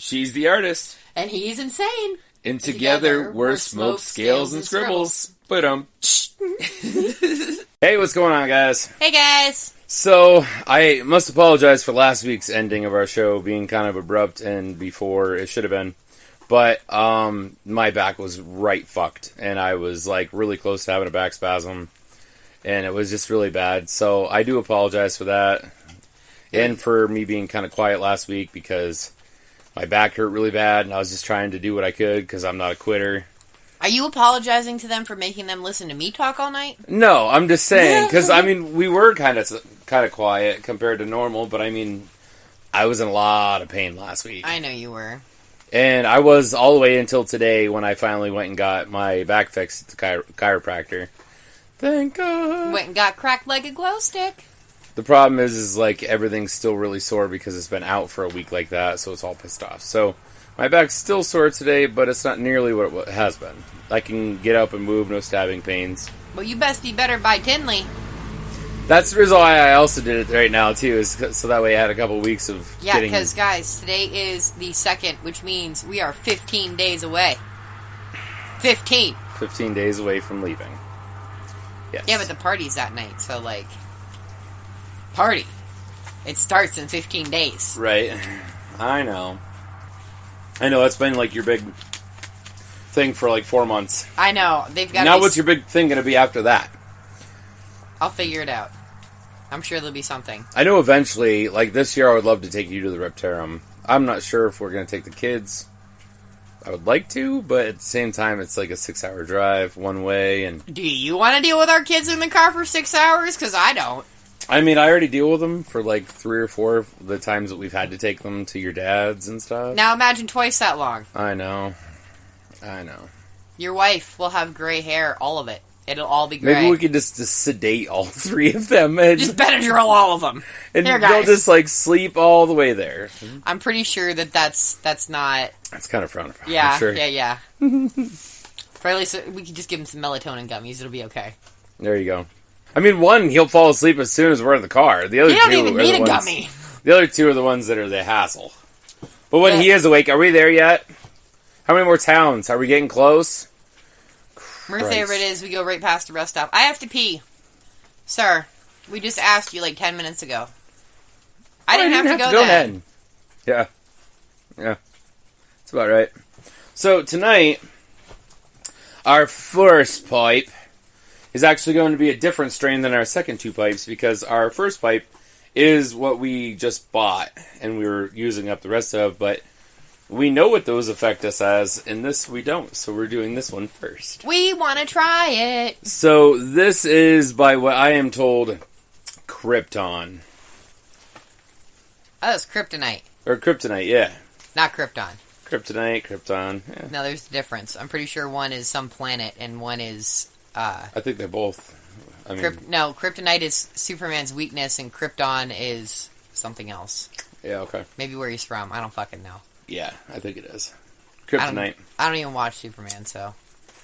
She's the artist. And he's insane. And together we're smoke, scales, and scribbles. But Hey, what's going on, guys? Hey, guys. So, I must apologize for last week's ending of our show being kind of abrupt and before it should have been. But, my back was right fucked. And I was, really close to having a back spasm. And it was just really bad. So, I do apologize for that. And for me being kind of quiet last week because my back hurt really bad. And I was just trying to do what I could because I'm not a quitter. Are you apologizing to them for making them listen to me talk all night? No, I'm just saying, because, we were kind of quiet compared to normal, but, I was in a lot of pain last week. I know you were. And I was all the way until today when I finally went and got my back fixed at the chiropractor. Thank God. Went and got cracked-legged glow stick. The problem is everything's still really sore because it's been out for a week like that, so it's all pissed off. So, my back's still sore today, but it's not nearly what it has been. I can get up and move, no stabbing pains. Well, you best be better by Tinley. That's the reason why I also did it right now, too, is so that way I had a couple weeks of Yeah, because, guys, today is the 2nd, which means we are 15 days away. 15. 15 days away from leaving. Yes. Yeah, but the party's that night, so, party. It starts in 15 days. Right. I know, that's been, your big thing for, 4 months. I know. They've got. Now what's your big thing going to be after that? I'll figure it out. I'm sure there'll be something. I know eventually, this year I would love to take you to the Reptarium. I'm not sure if we're going to take the kids. I would like to, but at the same time, it's a 6-hour drive one way. And do you want to deal with our kids in the car for 6 hours? Because I don't. I already deal with them for 3 or 4 of the times that we've had to take them to your dad's and stuff. Now imagine twice that long. I know. Your wife will have gray hair, all of it. It'll all be gray. Maybe we could just sedate all 3 of them. And just Benadryl all of them. And Here, they'll just, sleep all the way there. I'm pretty sure that's not... That's kind of frowned upon. Yeah, sure. yeah. For at least we could just give him some melatonin gummies. It'll be okay. There you go. One, he'll fall asleep as soon as we're in the car. The other you don't even need a gummy. The other 2 are the ones that are the hassle. But when he is awake, are we there yet? How many more towns? Are we getting close? My favorite is we go right past the rest stop. I have to pee. Sir, we just asked you 10 minutes ago. I didn't have to go then. Yeah. That's about right. So tonight, our first pipe is actually going to be a different strain than our second 2 pipes because our first pipe is what we just bought and we were using up the rest of, but we know what those affect us as, and this we don't, so we're doing this one first. We want to try it. So this is, by what I am told, Krypton. Oh, it's kryptonite. Or kryptonite, yeah. Not Krypton. Krypton. Yeah. No, there's a difference. I'm pretty sure one is some planet and one is... I think they're both. No, kryptonite is Superman's weakness and Krypton is something else. Yeah, okay. Maybe where he's from. I don't fucking know. Yeah, I think it is. Kryptonite. I don't even watch Superman, so...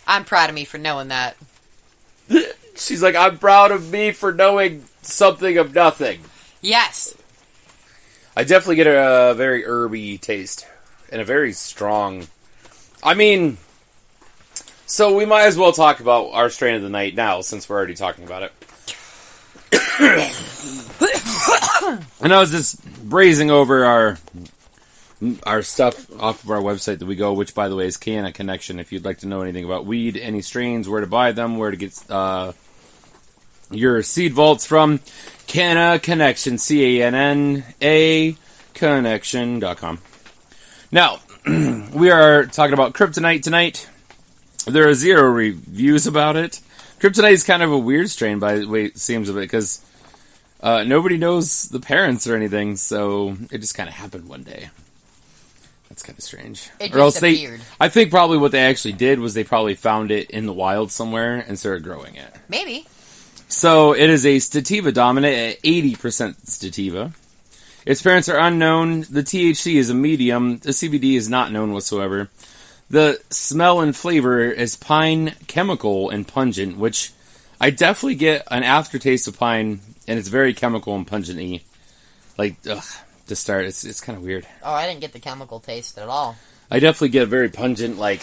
I'm proud of me for knowing that. She's like, I'm proud of me for knowing something of nothing. Yes. I definitely get a very herby taste. And a very strong... So we might as well talk about our strain of the night now, since we're already talking about it. And I was just brazing over our stuff off of our website that we go, which, by the way, is Canna Connection. If you'd like to know anything about weed, any strains, where to buy them, where to get your seed vaults from, Canna Connection, CANNA Connection.com. Now, we are talking about kryptonite tonight. There are 0 reviews about it. Kryptonite is kind of a weird strain, by the way it seems of it, because nobody knows the parents or anything, so it just kind of happened one day. That's kind of strange. It just appeared. I think probably what they actually did was they probably found it in the wild somewhere and started growing it. Maybe. So it is a sativa dominant at 80% sativa. Its parents are unknown. The THC is a medium. The CBD is not known whatsoever. The smell and flavor is pine, chemical, and pungent, which I definitely get an aftertaste of pine, and it's very chemical and pungent-y. to start. It's kind of weird. Oh, I didn't get the chemical taste at all. I definitely get a very pungent, like...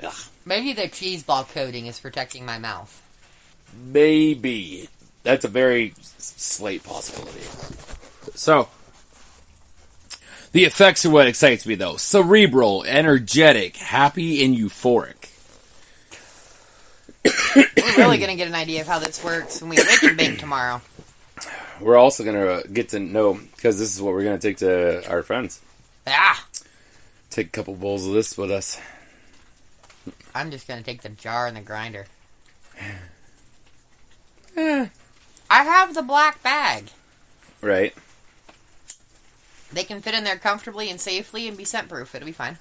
Ugh. Maybe the cheese ball coating is protecting my mouth. Maybe. That's a very slight possibility. So, the effects are what excites me, though. Cerebral, energetic, happy, and euphoric. We're really going to get an idea of how this works when we wake and bake tomorrow. We're also going to get to know, because this is what we're going to take to our friends. Ah! Take a couple bowls of this with us. I'm just going to take the jar and the grinder. Eh. I have the black bag. Right. They can fit in there comfortably and safely and be scent-proof. It'll be fine.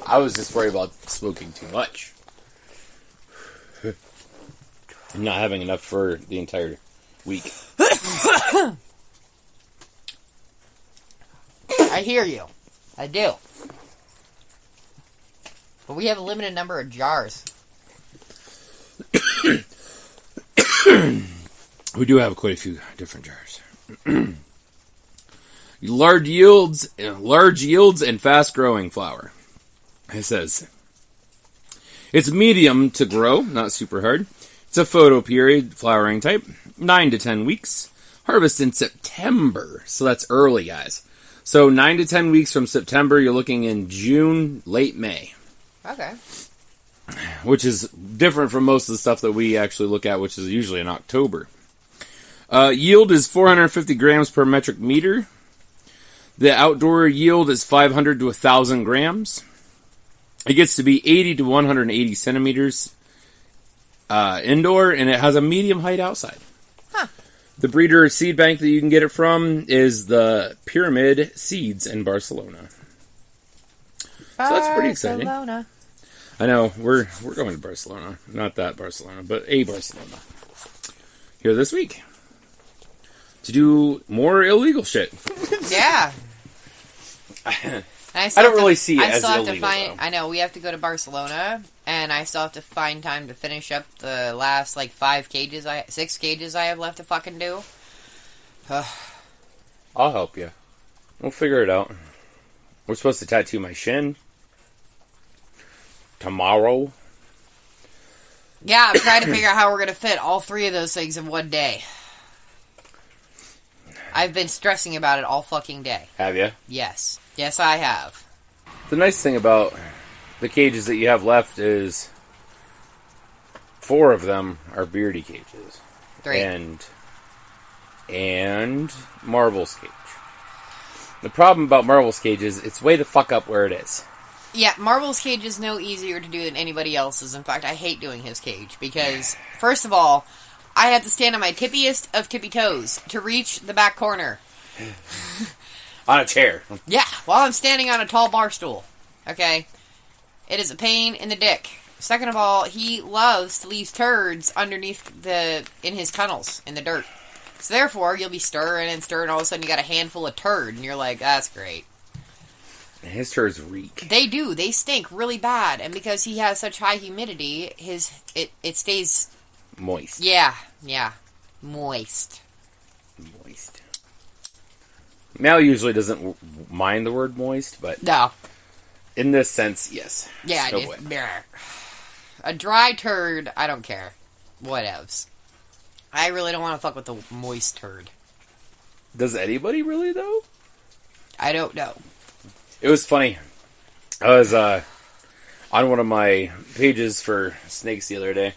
I was just worried about smoking too much. I'm not having enough for the entire week. I hear you. I do. But we have a limited number of jars. We do have quite a few different jars. Large yields and fast-growing flower. It says, it's medium to grow, not super hard. It's a photoperiod flowering type, 9 to 10 weeks. Harvest in September, so that's early, guys. So 9 to 10 weeks from September, you're looking in June, late May. Okay. Which is different from most of the stuff that we actually look at, which is usually in October. Yield is 450 grams per metric meter. The outdoor yield is 500 to 1,000 grams. It gets to be 80 to 180 centimeters indoor, and it has a medium height outside. Huh. The breeder seed bank that you can get it from is the Pyramid Seeds in Barcelona. So that's pretty exciting. Barcelona. I know, we're going to Barcelona. Not that Barcelona, but a Barcelona. Here this week. To do more illegal shit. Yeah. I don't really see it as illegal, though. I know, we have to go to Barcelona, and I still have to find time to finish up the last, 6 cages I have left to fucking do. I'll help you. We'll figure it out. We're supposed to tattoo my shin tomorrow. Yeah, I'm trying to figure out how we're going to fit all 3 of those things in one day. I've been stressing about it all fucking day. Have you? Yes. Yes, I have. The nice thing about the cages that you have left is 4 of them are beardy cages. 3. And Marvel's cage. The problem about Marvel's cage is it's way the fuck up where it is. Yeah, Marvel's cage is no easier to do than anybody else's. In fact, I hate doing his cage because, first of all, I have to stand on my tippiest of tippy toes to reach the back corner. On a chair. Yeah, while I'm standing on a tall bar stool. Okay? It is a pain in the dick. Second of all, he loves to leave turds underneath in his tunnels, in the dirt. So therefore, you'll be stirring and stirring, all of a sudden you got a handful of turd, and you're like, that's great. His turds reek. They do. They stink really bad. And because he has such high humidity, it stays... moist. Yeah. Moist. Mel usually doesn't mind the word moist, but... No. In this sense, yes. Yeah, so it is. A dry turd, I don't care. Whatevs. I really don't want to fuck with the moist turd. Does anybody really, though? I don't know. It was funny. I was on one of my pages for snakes the other day.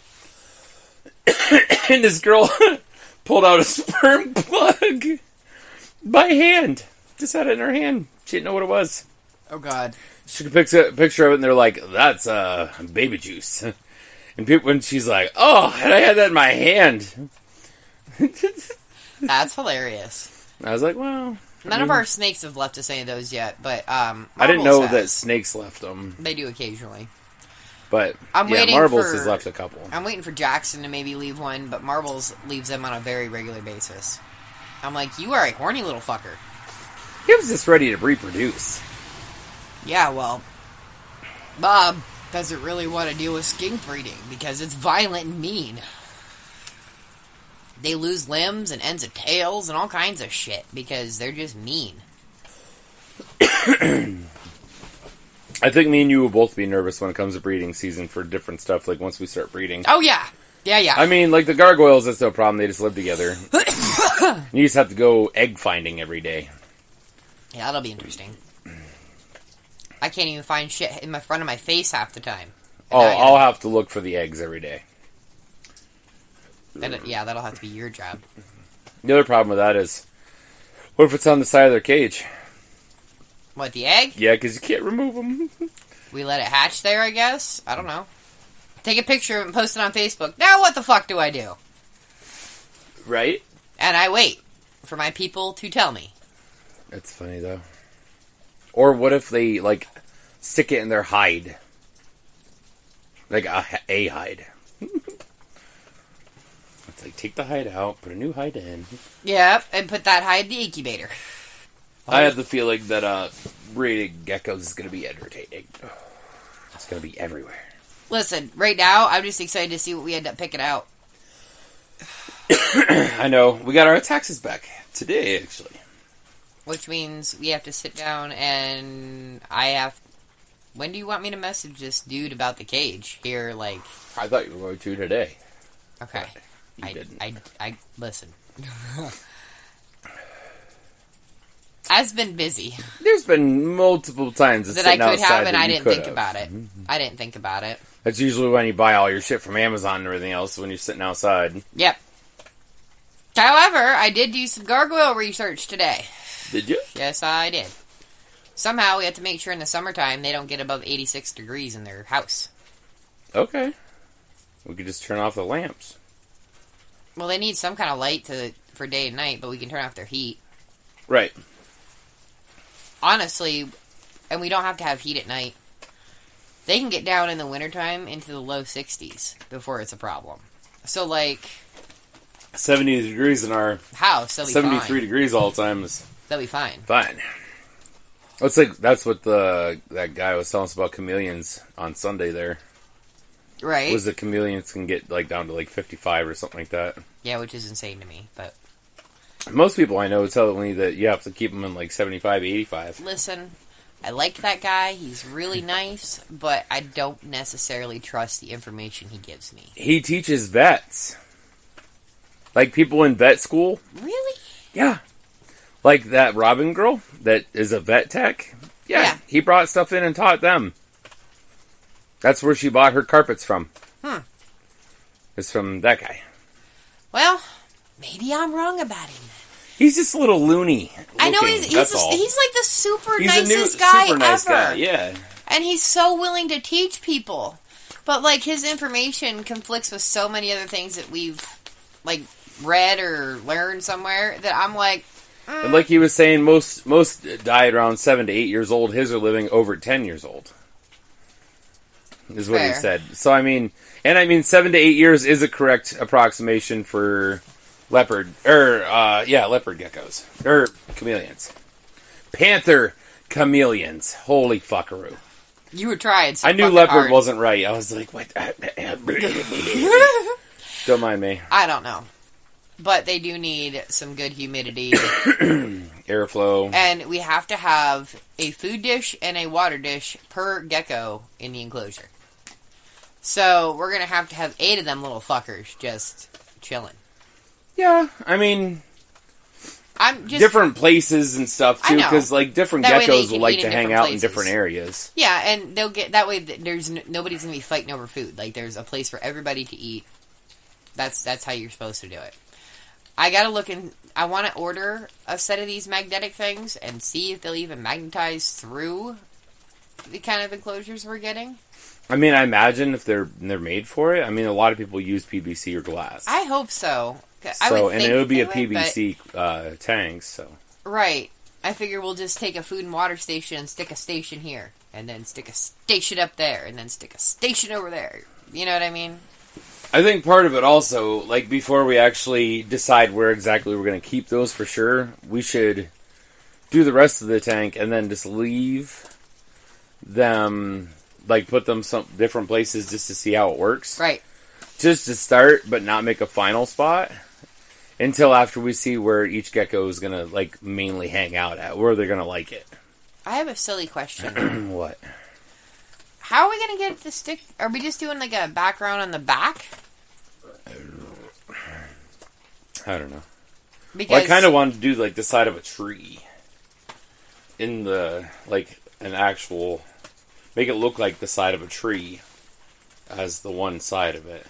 And this girl pulled out a sperm plug by hand. Just had it in her hand. She didn't know what it was. Oh, God. She took a picture of it, and they're like, that's baby juice. And when she's like, oh, and I had that in my hand. That's hilarious. I was like, well... None of our snakes have left us any of those yet, but I didn't know that snakes left them. They do occasionally. But Marbles has left a couple. I'm waiting for Jackson to maybe leave one, but Marbles leaves them on a very regular basis. I'm like, you are a horny little fucker. He was just ready to reproduce. Yeah, well, Bob doesn't really want to deal with skink breeding because it's violent and mean. they lose limbs and ends of tails and all kinds of shit because they're just mean. I think me and you will both be nervous when it comes to breeding season for different stuff, like once we start breeding. Oh, yeah. Yeah. I mean, like the gargoyles, that's no problem. They just live together. You just have to go egg finding every day. Yeah, that'll be interesting. I can't even find shit in my front of my face half the time. I'll have to look for the eggs every day. That'll have to be your job. The other problem with that is, what if it's on the side of their cage? What, the egg? Yeah, because you can't remove them. We let it hatch there, I guess? I don't know. Take a picture and post it on Facebook. Now what the fuck do I do? Right? And I wait for my people to tell me. That's funny, though. Or what if they, like, stick it in their hide? Like a hide. It's like, take the hide out, put a new hide in. Yep, and put that hide in the incubator. I have the feeling that breeding geckos is going to be entertaining. It's going to be everywhere. Listen, right now, I'm just excited to see what we end up picking out. I know. We got our taxes back today, actually. Which means we have to sit down and when do you want me to message this dude about the cage? Here, like... I thought you were going to today. Okay. You didn't. I listen. I've been busy. There's been multiple times that I could have, and I didn't think have. about it. I didn't think about it. That's usually when you buy all your shit from Amazon and everything else, when you're sitting outside. Yep. However, I did do some gargoyle research today. Did you? Yes, I did. Somehow, we have to make sure in the summertime they don't get above 86 degrees in their house. Okay. We could just turn off the lamps. Well, they need some kind of light for day and night, but we can turn off their heat. Right. Honestly, and we don't have to have heat at night. They can get down in the wintertime into the low 60s before it's a problem. So, like... 70 degrees in our house, they'll be 73 fine. Degrees all the time is... They'll be fine. Fine. It's like, that's what that guy was telling us about chameleons on Sunday there. Right. Was that chameleons can get, like, down to, like, 55 or something like that. Yeah, which is insane to me, but... Most people I know tell me that you have to keep them in, like, 75, 85. Listen, I like that guy. He's really nice, but I don't necessarily trust the information he gives me. He teaches vets. Like, people in vet school. Really? Yeah. Like that Robin girl that is a vet tech. Yeah. He brought stuff in and taught them. That's where she bought her carpets from. It's from that guy. Well, maybe I'm wrong about him. He's just a little loony. I know he's like the super nicest guy super nice ever. Guy, yeah. And he's so willing to teach people. But, like, his information conflicts with so many other things that we've, like, read or learned somewhere that I'm like... And like he was saying, most died around 7 to 8 years old. His are living over 10 years old. Is what he said. So, I mean... And, 7 to 8 years is a correct approximation for leopard geckos. Or chameleons. Panther chameleons. Holy fuckaroo. You were trying so I knew leopard hard. wasn't right. I was like, what? Don't mind me. I don't know. But they do need some good humidity. Airflow. And we have to have a food dish and a water dish per gecko in the enclosure. So we're going to have 8 of them little fuckers just chilling. Yeah, I'm just... different places and stuff, too, because, like, different that geckos will like to hang out in different areas. Yeah, and they'll get... That way, nobody's going to be fighting over food. Like, there's a place for everybody to eat. That's how you're supposed to do it. I gotta look in... I want to order a set of these magnetic things and see if they'll even magnetize through the kind of enclosures we're getting. I imagine if they're made for it. A lot of people use PVC or glass. I hope so. And it would be a PVC tank, so... Right. I figure we'll just take a food and water station and stick a station here. And then stick a station up there. And then stick a station over there. You know what I mean? I think part of it also, like, before we actually decide where exactly we're going to keep those for sure, we should do the rest of the tank and then just leave them, like, put them some different places just to see how it works. Right. Just to start, but not make a final spot. Until after we see where each gecko is gonna like mainly hang out at, where they're gonna like it. I have a silly question. What? How are we gonna get the stick? Are we just doing like a background on the back? I don't know. Because Well, I kind of wanted to do like the side of a tree. In the, like, an actual... Make it look like the side of a tree as the one side of it.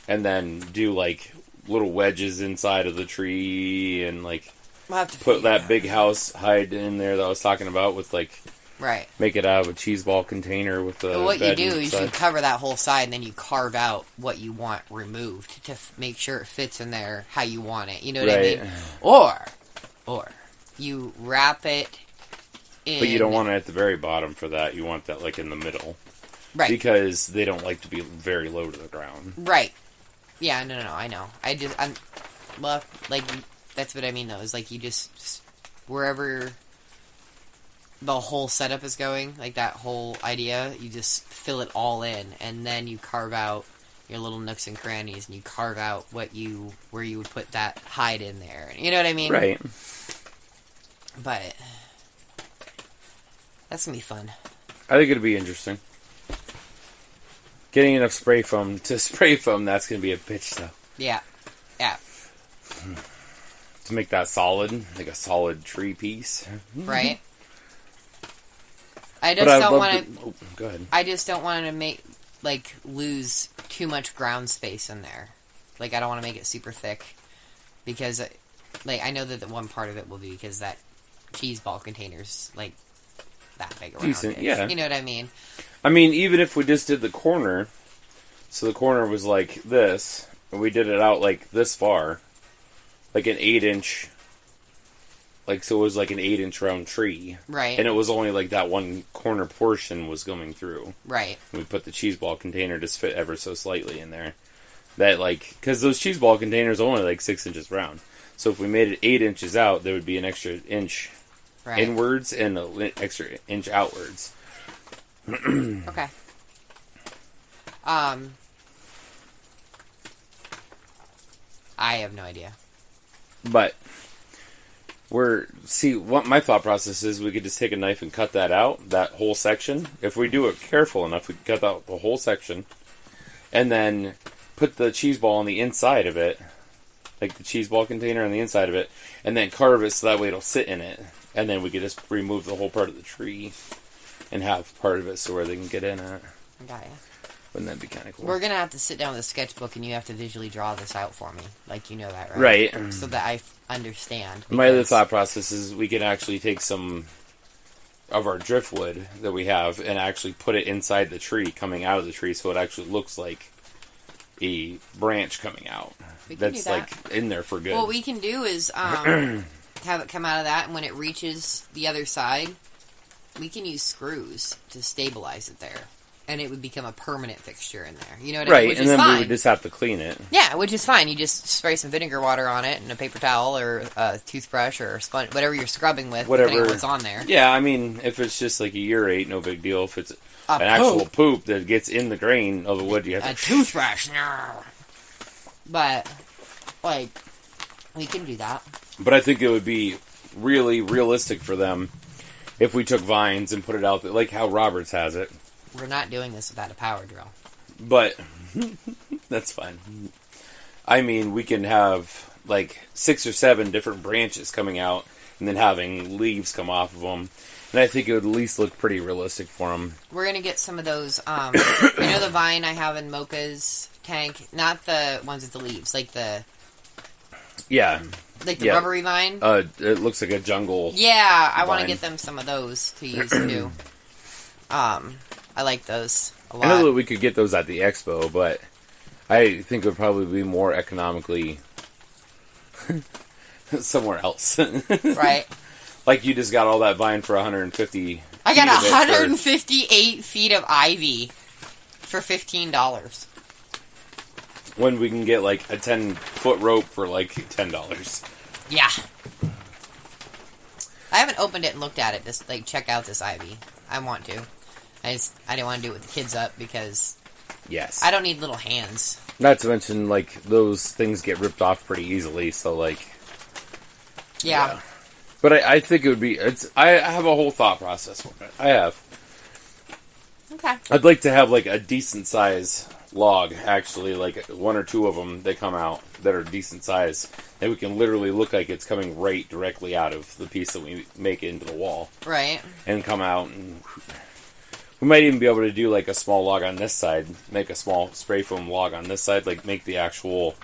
And then do, like, little wedges inside of the tree and, like, we'll have to put that big house hide in there that I was talking about with, like... Right. Make it out of a cheese ball container with the what you bed do is you inside. cover that whole side and then you carve out what you want removed to make sure it fits in there how you want it. You know what I Right. mean? Or you wrap it in... But you don't want it at the very bottom for that. You want that, like, in the middle. Right. Because they don't like to be very low to the ground. Right. Yeah, no, I know. Well, like, that's what I mean, though, is, like, you just wherever the whole setup is going, like, that whole idea, you just fill it all in, and then you carve out your little nooks and crannies, and you carve out where you would put that hide in there. You know what I mean? Right. But that's gonna be fun. I think it'd be interesting. Getting enough spray foam, that's going to be a bitch, though. Yeah. Yeah. To make that solid, like a solid tree piece. Right? I just don't want to... Oh, go ahead. I just don't want to lose too much ground space in there. Like, I don't want to make it super thick. Because, like, I know that the one part of it will be because that cheese ball container's, like, that big around. Decent, yeah. You know what I mean? I mean, even if we just did the corner, so the corner was like this, and we did it out like this far, like an 8-inch, like, so it was like an 8-inch round tree. Right. And it was only like that one corner portion was going through. Right. And we put the cheese ball container just fit ever so slightly in there. That, like, because those cheese ball containers are only like 6 inches round. So if we made it 8 inches out, there would be an extra inch inwards and an extra inch outwards. Okay. I have no idea. But what my thought process is, we could just take a knife and cut that out, that whole section. If we do it careful enough, we can cut out the whole section, and then put the cheese ball on the inside of it, like the cheese ball container on the inside of it, and then carve it so that way it'll sit in it, and then we could just remove the whole part of the tree and have part of it so where they can get in it. Got ya. Wouldn't that be kind of cool? We're gonna have to sit down with a sketchbook, and you have to visually draw this out for me, like you know that, right? Right. So that I understand. My other thought process is we can actually take some of our driftwood that we have and actually put it inside the tree, coming out of the tree, so it actually looks like a branch coming out. That's like in there for good. What we can do is have it come out of that, and when it reaches the other side, we can use screws to stabilize it there, and it would become a permanent fixture in there. You know what I mean? Which and is then fine. we would just have to clean it. Yeah, which is fine. You just spray some vinegar water on it, and a paper towel, or a toothbrush, or a sponge, whatever you're scrubbing with, depending on what's on there. Yeah, I mean, if it's just like a urate, no big deal. If it's an actual poop that gets in the grain of the wood, you have a toothbrush. But, like, we can do that. But I think it would be really realistic for them if we took vines and put it out there, like how Roberts has it. We're not doing this without a power drill. But that's fine. I mean, we can have like 6 or 7 different branches coming out and then having leaves come off of them. And I think it would at least look pretty realistic for them. We're going to get some of those, you know the vine I have in Mocha's tank? Not the ones with the leaves, like the... Yeah. Like the rubbery vine? It looks like a jungle. Yeah, I want to get them some of those to use too. I like those a lot. I know that we could get those at the expo, but I think it would probably be more economically somewhere else. Right. Like you just got all that vine for 150. I got 158 feet of ivy for $15. When we can get like a 10-foot rope for like $10. Yeah. I haven't opened it and looked at it. Just like check out this ivy. I want to. I didn't want to do it with the kids up because yes, I don't need little hands Not to mention, like, those things get ripped off pretty easily, so, like... Yeah. But I think it would be... I have a whole thought process for it. I have. Okay. I'd like to have, like, a decent size log, actually, like, one or two of them that come out that are decent size, that we can literally look like it's coming right directly out of the piece that we make into the wall. Right. And come out, and... We might even be able to do, like, a small log on this side, make a small spray foam log on this side, like, make the actual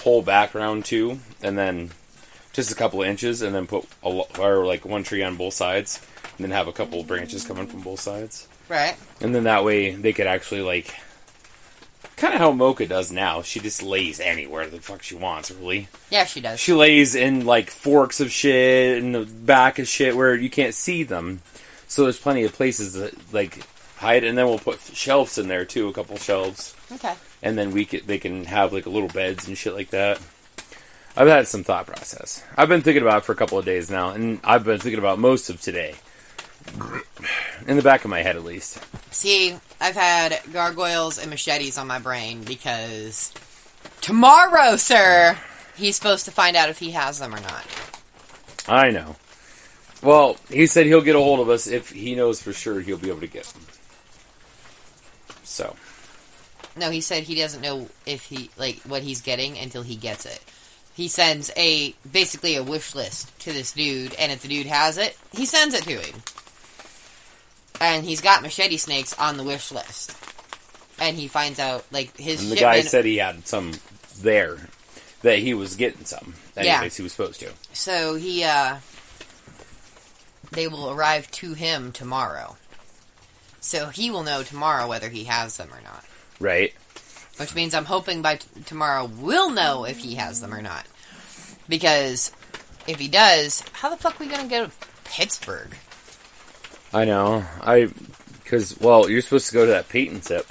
whole background, too, and then just a couple of inches, and then put, like, one tree on both sides, and then have a couple of branches coming from both sides. Right. And then that way, they could actually, like... Kind of how Mocha does now. She just lays anywhere the fuck she wants, really. Yeah, she does. She lays in, like, forks of shit, in the back of shit, where you can't see them. So there's plenty of places to, like... hide, and then we'll put shelves in there too, a couple shelves. Okay. And then they can have like little beds and shit like that. I've had some thought process. I've been thinking about it for a couple of days now, and I've been thinking about most of today. In the back of my head, at least. See, I've had gargoyles and machetes on my brain because tomorrow, sir, he's supposed to find out if he has them or not. I know. Well, he said he'll get a hold of us if he knows for sure he'll be able to get them. So. No, he said he doesn't know if he, like, what he's getting until he gets it. He sends basically a wish list to this dude, and if the dude has it, he sends it to him. And he's got machete snakes on the wish list. And he finds out, like, his and the shipment... guy said he had some there, that he was getting some. Anyways, he was supposed to. So he, they will arrive to him tomorrow. So he will know tomorrow whether he has them or not. Right. Which means I'm hoping by tomorrow we'll know if he has them or not. Because if he does, how the fuck are we going to go to Pittsburgh? I know. Because, well, you're supposed to go to that paint sip.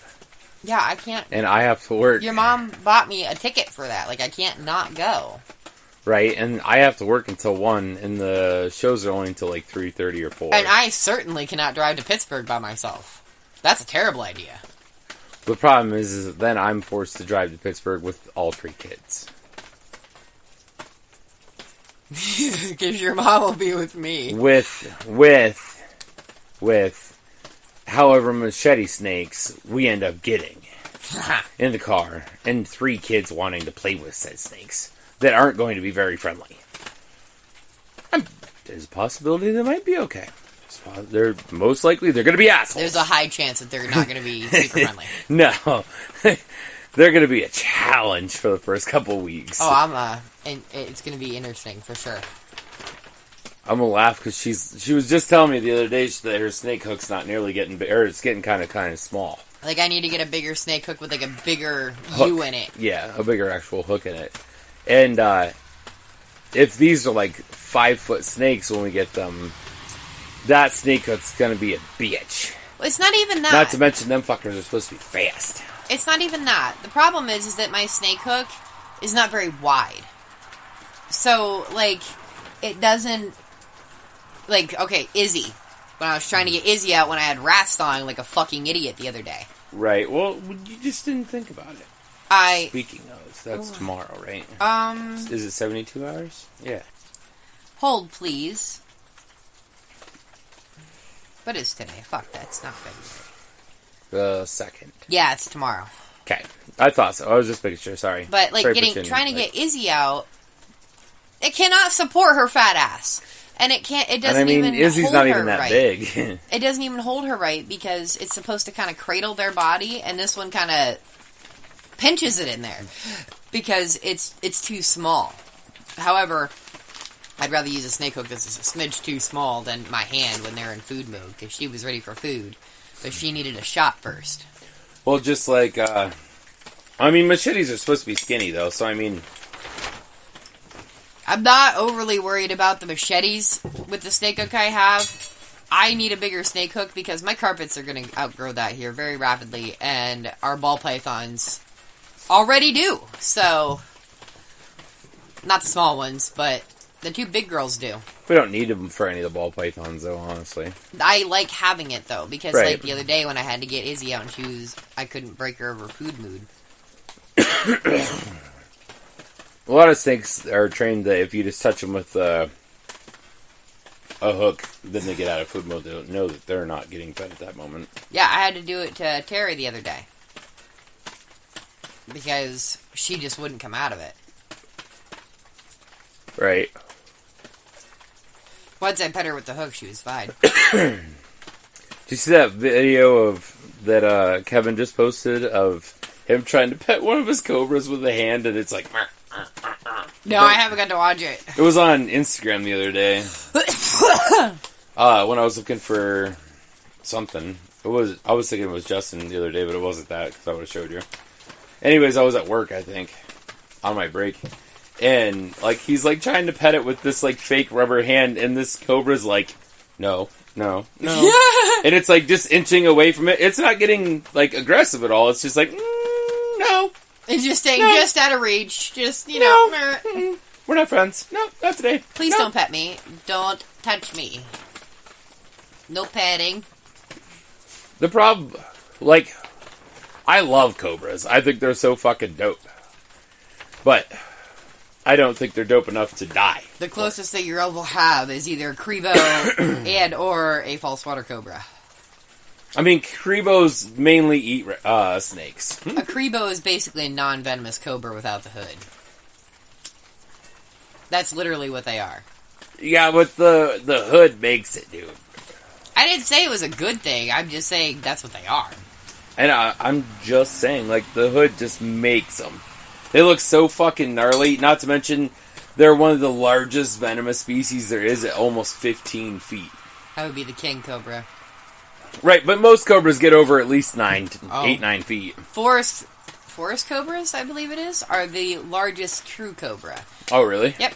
Yeah, I can't. And I have to work. Your mom bought me a ticket for that. Like, I can't not go. Right, and I have to work until 1, and the shows are only until like 3:30 or 4. And I certainly cannot drive to Pittsburgh by myself. That's a terrible idea. The problem is then I'm forced to drive to Pittsburgh with all 3 kids. Because your mom will be with me. With however machete snakes we end up getting in the car, and 3 kids wanting to play with said snakes that aren't going to be very friendly. There's a possibility they might be okay. They're most likely they're going to be assholes. There's a high chance that they're not going to be super friendly. No. They're going to be a challenge for the first couple weeks. Oh, and it's going to be interesting for sure. I'm going to laugh because she was just telling me the other day that her snake hook's not nearly getting big, or it's getting kind of small. Like, I need to get a bigger snake hook with, like, a bigger hook. U in it. Yeah, a bigger actual hook in it. And if these are, like, 5-foot snakes when we get them, that snake hook's going to be a bitch. Well, it's not even that. Not to mention them fuckers are supposed to be fast. It's not even that. The problem is that my snake hook is not very wide. So, like, it doesn't... Like, okay, Izzy. When I was trying to get Izzy out when I had rats thawing like a fucking idiot the other day. Right. Well, you just didn't think about it. Speaking of, that's tomorrow, right? Is it 72 hours? Yeah. Hold, please. What is today? Fuck, that's not February. The 2nd. Yeah, it's tomorrow. Okay. I thought so. I was just making sure. Sorry. But, like, trying to get Izzy out, it cannot support her fat ass. And it can't, it doesn't even Izzy's hold not her even that right. big. It doesn't even hold her right because it's supposed to kind of cradle their body, and this one kind of pinches it in there because it's too small. However, I'd rather use a snake hook that's a smidge too small than my hand when they're in food mode because she was ready for food, but she needed a shot first. Well, just like, machetes are supposed to be skinny, though, so I'm not overly worried about the machetes with the snake hook I have. I need a bigger snake hook because my carpets are going to outgrow that here very rapidly, and our ball pythons already do. So, not the small ones, but the 2 big girls do. we don't need them for any of the ball pythons, though, honestly. I like having it, though, because Right. like the other day when I had to get Izzy out and I couldn't break her over food mood. A lot of snakes are trained that if you just touch them with a hook, then they get out of food mode. They don't know that they're not getting fed at that moment. Yeah, I had to do it to Terry the other day. Because she just wouldn't come out of it. Right. Once I pet her with the hook, she was fine. Did you see that video that Kevin just posted of him trying to pet one of his cobras with a hand, and it's like... No, I haven't got to watch it. It was on Instagram the other day. When I was looking for something. I was thinking it was Justin the other day, but it wasn't that, because I would have showed you. Anyways, I was at work, I think, on my break. And, like, he's, like, trying to pet it with this, like, fake rubber hand, and this cobra's like, no. And it's, like, just inching away from it. It's not getting, like, aggressive at all. It's just like, no. It's just staying just out of reach. Just, you know. We're not friends. No, not today. Please don't pet me. Don't touch me. No petting. The problem, like, I love cobras. I think they're so fucking dope. But I don't think they're dope enough to die. The closest thing you'll ever have is either a Crebo and or a false water cobra. I mean, Crebos mainly eat snakes. A Crebo is basically a non-venomous cobra without the hood. That's literally what they are. Yeah, but the hood makes it, dude. I didn't say it was a good thing. I'm just saying that's what they are. And I'm just saying, like, the hood just makes them. They look so fucking gnarly. Not to mention, they're one of the largest venomous species there is at almost 15 feet. That would be the king cobra. Right, but most cobras get over at least 9 feet. Forest cobras, I believe it is, are the largest true cobra. Oh, really? Yep.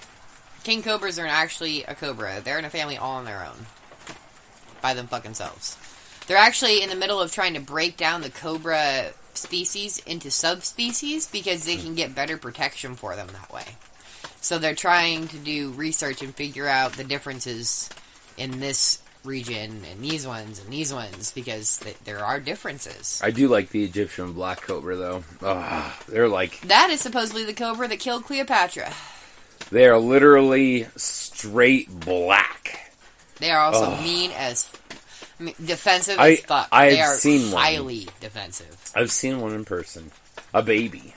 King cobras are actually a cobra. They're in a family all on their own. By them fucking selves. They're actually in the middle of trying to break down the cobra species into subspecies because they can get better protection for them that way. So they're trying to do research and figure out the differences in this region and these ones because there are differences. I do like the Egyptian black cobra, though. They're like... That is supposedly the cobra that killed Cleopatra. They are literally straight black. They are also mean as... I mean, defensive as fuck. They are highly defensive. I've seen one in person. A baby.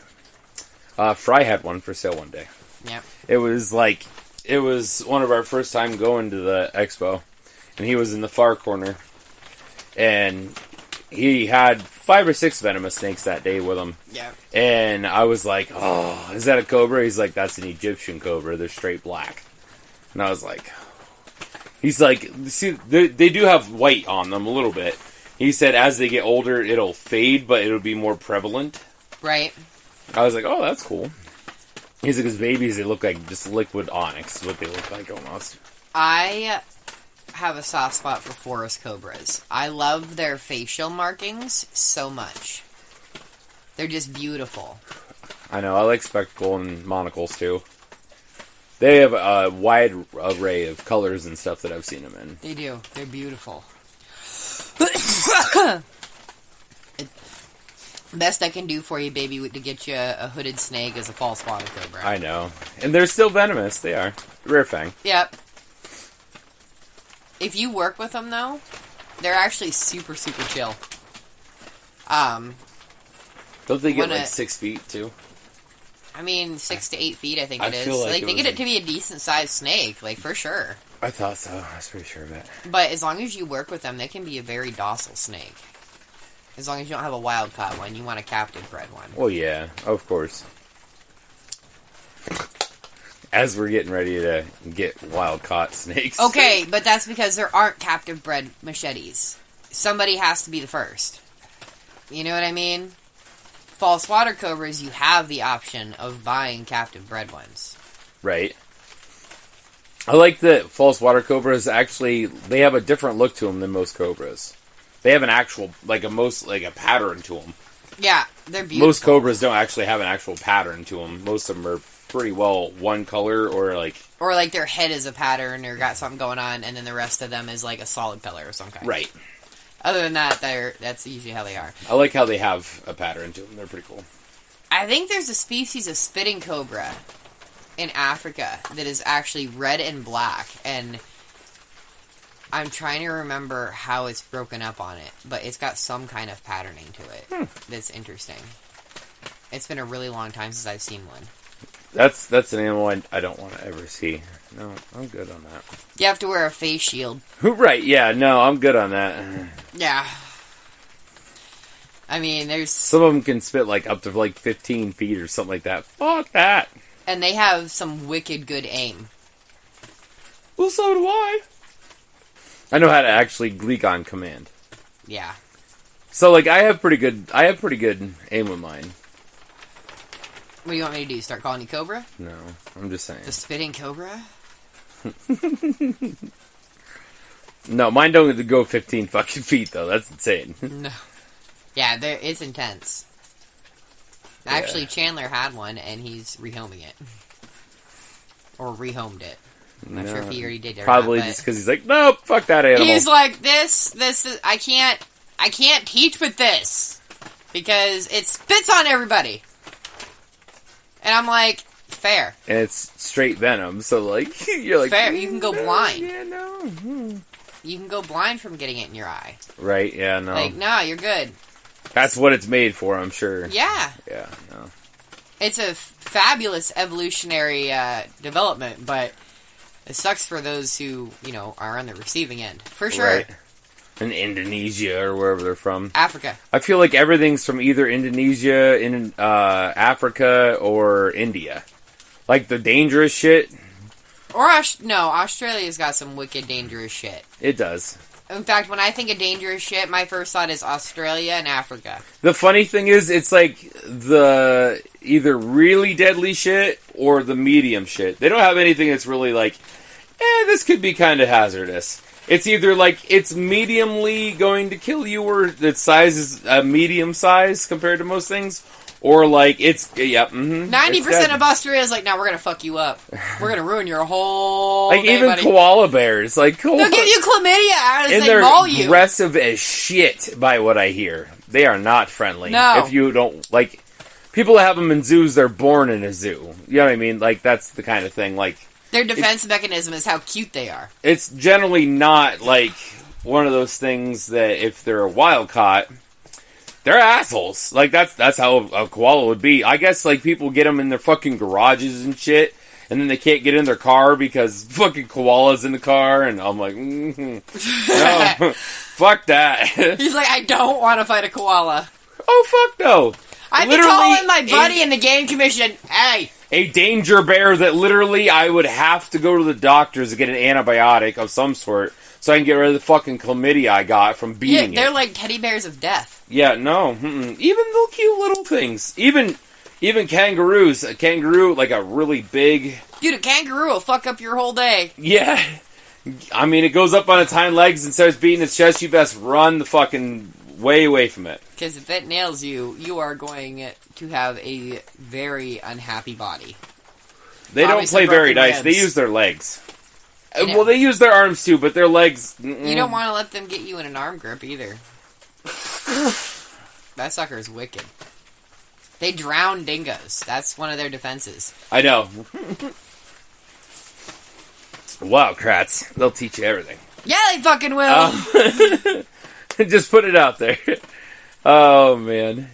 Fry had one for sale one day. Yep. It was one of our first time going to the expo. And he was in the far corner. And he had 5 or 6 venomous snakes that day with him. Yeah. And I was like, oh, is that a cobra? He's like, that's an Egyptian cobra. They're straight black. And I was like... He's like, see, they do have white on them a little bit. He said as they get older, it'll fade, but it'll be more prevalent. Right. I was like, oh, that's cool. He's like, as babies, they look like just liquid onyx, is what they look like almost. I have a soft spot for forest cobras. I love their facial markings so much. They're just beautiful. I know, I like spectacle and monocles too. They have a wide array of colors and stuff that I've seen them in. They do. They're beautiful. Best I can do for you, baby, to get you a hooded snake is a false water cobra. I know. And they're still venomous. They are. Rare fang. Yep. If you work with them, though, they're actually super, super chill. Don't they get like 6 feet, too? I mean, 6 to 8 feet, I think it is. Feel like they get it to be a decent-sized snake, like, for sure. I thought so. I was pretty sure of it. But as long as you work with them, they can be a very docile snake. As long as you don't have a wild-caught one, you want a captive-bred one. Well, yeah, of course. As we're getting ready to get wild-caught snakes. Okay, but that's because there aren't captive-bred machetes. Somebody has to be the first. You know what I mean? False water cobras, you have the option of buying captive-bred ones. Right. I like that false water cobras actually, they have a different look to them than most cobras. They have an actual, like a pattern to them. Yeah, they're beautiful. Most cobras don't actually have an actual pattern to them. Most of them are pretty well one color or like... Or like their head is a pattern or got something going on, and then the rest of them is like a solid color or some kind. Right. Other than that, that's usually how they are. I like how they have a pattern to them. They're pretty cool. I think there's a species of spitting cobra in Africa that is actually red and black, and I'm trying to remember how it's broken up on it, but it's got some kind of patterning to it that's interesting. It's been a really long time since I've seen one. That's an animal I don't want to ever see. No, I'm good on that. You have to wear a face shield. Right, yeah, no, I'm good on that. Yeah. I mean, there's... Some of them can spit, like, up to, like, 15 feet or something like that. Fuck that! And they have some wicked good aim. Well, so do I. I know how to actually gleek on command. Yeah. So, like, I have pretty good aim with mine. What do you want me to do? Start calling you Cobra? No, I'm just saying. The spitting Cobra? No, mine don't go 15 fucking feet, though. That's insane. No. Yeah, it's intense. Actually, Chandler had one, and he's rehoming it. Or rehomed it. I'm not sure if he already did it probably or not, just because he's like, nope, fuck that animal. He's like, this is, I can't teach with this. Because it spits on everybody. And I'm like, fair. And it's straight venom, so like, you're like... Fair, you can go blind. Yeah, no. You can go blind from getting it in your eye. Right, yeah, no. Like, no, you're good. That's what it's made for, I'm sure. Yeah. Yeah, no. It's a fabulous evolutionary development, but it sucks for those who, are on the receiving end. For sure. Right. In Indonesia or wherever they're from. Africa. I feel like everything's from either Indonesia, Africa, or India. Like the dangerous shit. Or, no, Australia's got some wicked dangerous shit. It does. In fact, when I think of dangerous shit, my first thought is Australia and Africa. The funny thing is, it's like the either really deadly shit or the medium shit. They don't have anything that's really like, this could be kind of hazardous. It's either like it's mediumly going to kill you, or its size is a medium size compared to most things, or like it's 90% of Australia is like, now we're gonna fuck you up. We're gonna ruin your whole like day, even buddy. koala bears, like They'll give you chlamydia as and they they're maul you. aggressive as shit. By what I hear, they are not friendly. No. If you don't like people that have them in zoos, they're born in a zoo. You know what I mean? Like that's the kind of thing. Like. Their defense mechanism is how cute they are. It's generally not like one of those things that if they're a wild caught, they're assholes. Like that's how a koala would be. I guess like people get them in their fucking garages and shit, and then they can't get in their car because fucking koala's in the car, and I'm like, no, fuck that. He's like, I don't want to fight a koala. Oh fuck no. I'd be calling my buddy in the game commission, hey. A danger bear that literally I would have to go to the doctors to get an antibiotic of some sort so I can get rid of the fucking chlamydia I got from beating it. They're like teddy bears of death. Yeah, no. Even little cute little things. Even kangaroos. A kangaroo, like a really big... Dude, a kangaroo will fuck up your whole day. Yeah. I mean, it goes up on its hind legs and starts beating its chest. You best run the fucking way away from it. Because if it nails you, you are going to have a very unhappy body. They don't play very nice. They use their legs. Well, they use their arms too, but their legs... You don't want to let them get you in an arm grip either. That sucker is wicked. They drown dingoes. That's one of their defenses. I know. Wildcrats. They'll teach you everything. Yeah, they fucking will. Just put it out there. Oh, man.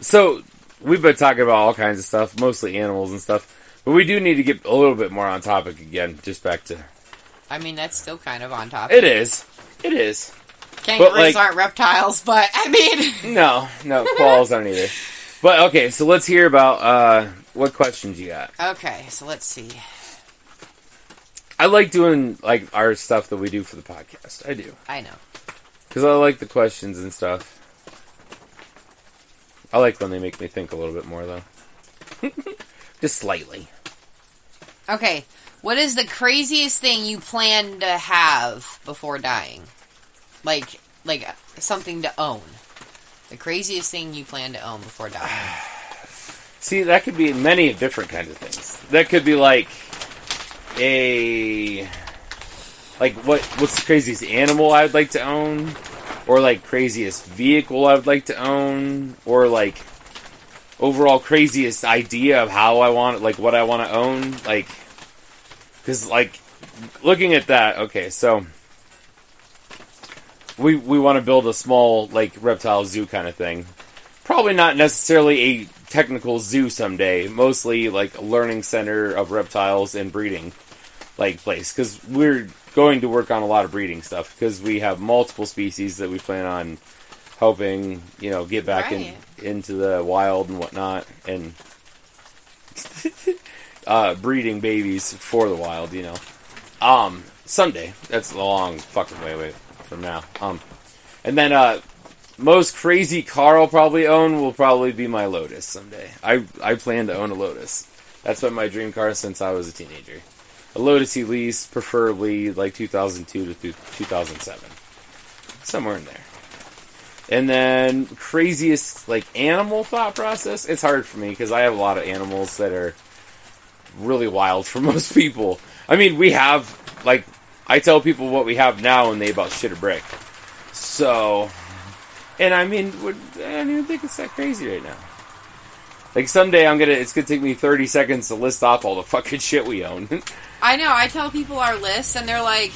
So, we've been talking about all kinds of stuff, mostly animals and stuff, but we do need to get a little bit more on topic again, just back to... I mean, that's still kind of on topic. It is. It is. Kangaroos aren't reptiles, but, I mean... No, koalas aren't either. But, okay, so let's hear about, what questions you got. Okay, so let's see. I like doing, like, our stuff that we do for the podcast. I do. I know. Because I like the questions and stuff. I like when they make me think a little bit more, though. Just slightly. Okay, what is the craziest thing you plan to have before dying? Like something to own. The craziest thing you plan to own before dying. See, that could be many different kinds of things. That could be like what's the craziest animal I would like to own? Or like craziest vehicle I would like to own? Or like overall craziest idea of how I want, like, what I want to own, like, because, like, looking at that, okay, so we want to build a small, like, reptile zoo kind of thing. Probably not necessarily a technical zoo someday, mostly, like, a learning center of reptiles and breeding, like, place, because we're going to work on a lot of breeding stuff, because we have multiple species that we plan on helping, you know, get back into the wild and whatnot, and breeding babies for the wild, you know. Someday. That's a long fucking way from now. And then, most crazy car I'll probably own will probably be my Lotus someday. I plan to own a Lotus. That's been my dream car since I was a teenager. A Lotus Elise, preferably like 2002 to 2007. Somewhere in there. And then, craziest, like, animal thought process? It's hard for me, because I have a lot of animals that are really wild for most people. I mean, we have, like, I tell people what we have now, and they about shit a brick. So, and I mean, I don't even think it's that crazy right now. Like, someday it's gonna take me 30 seconds to list off all the fucking shit we own. I know, I tell people our list, and they're like,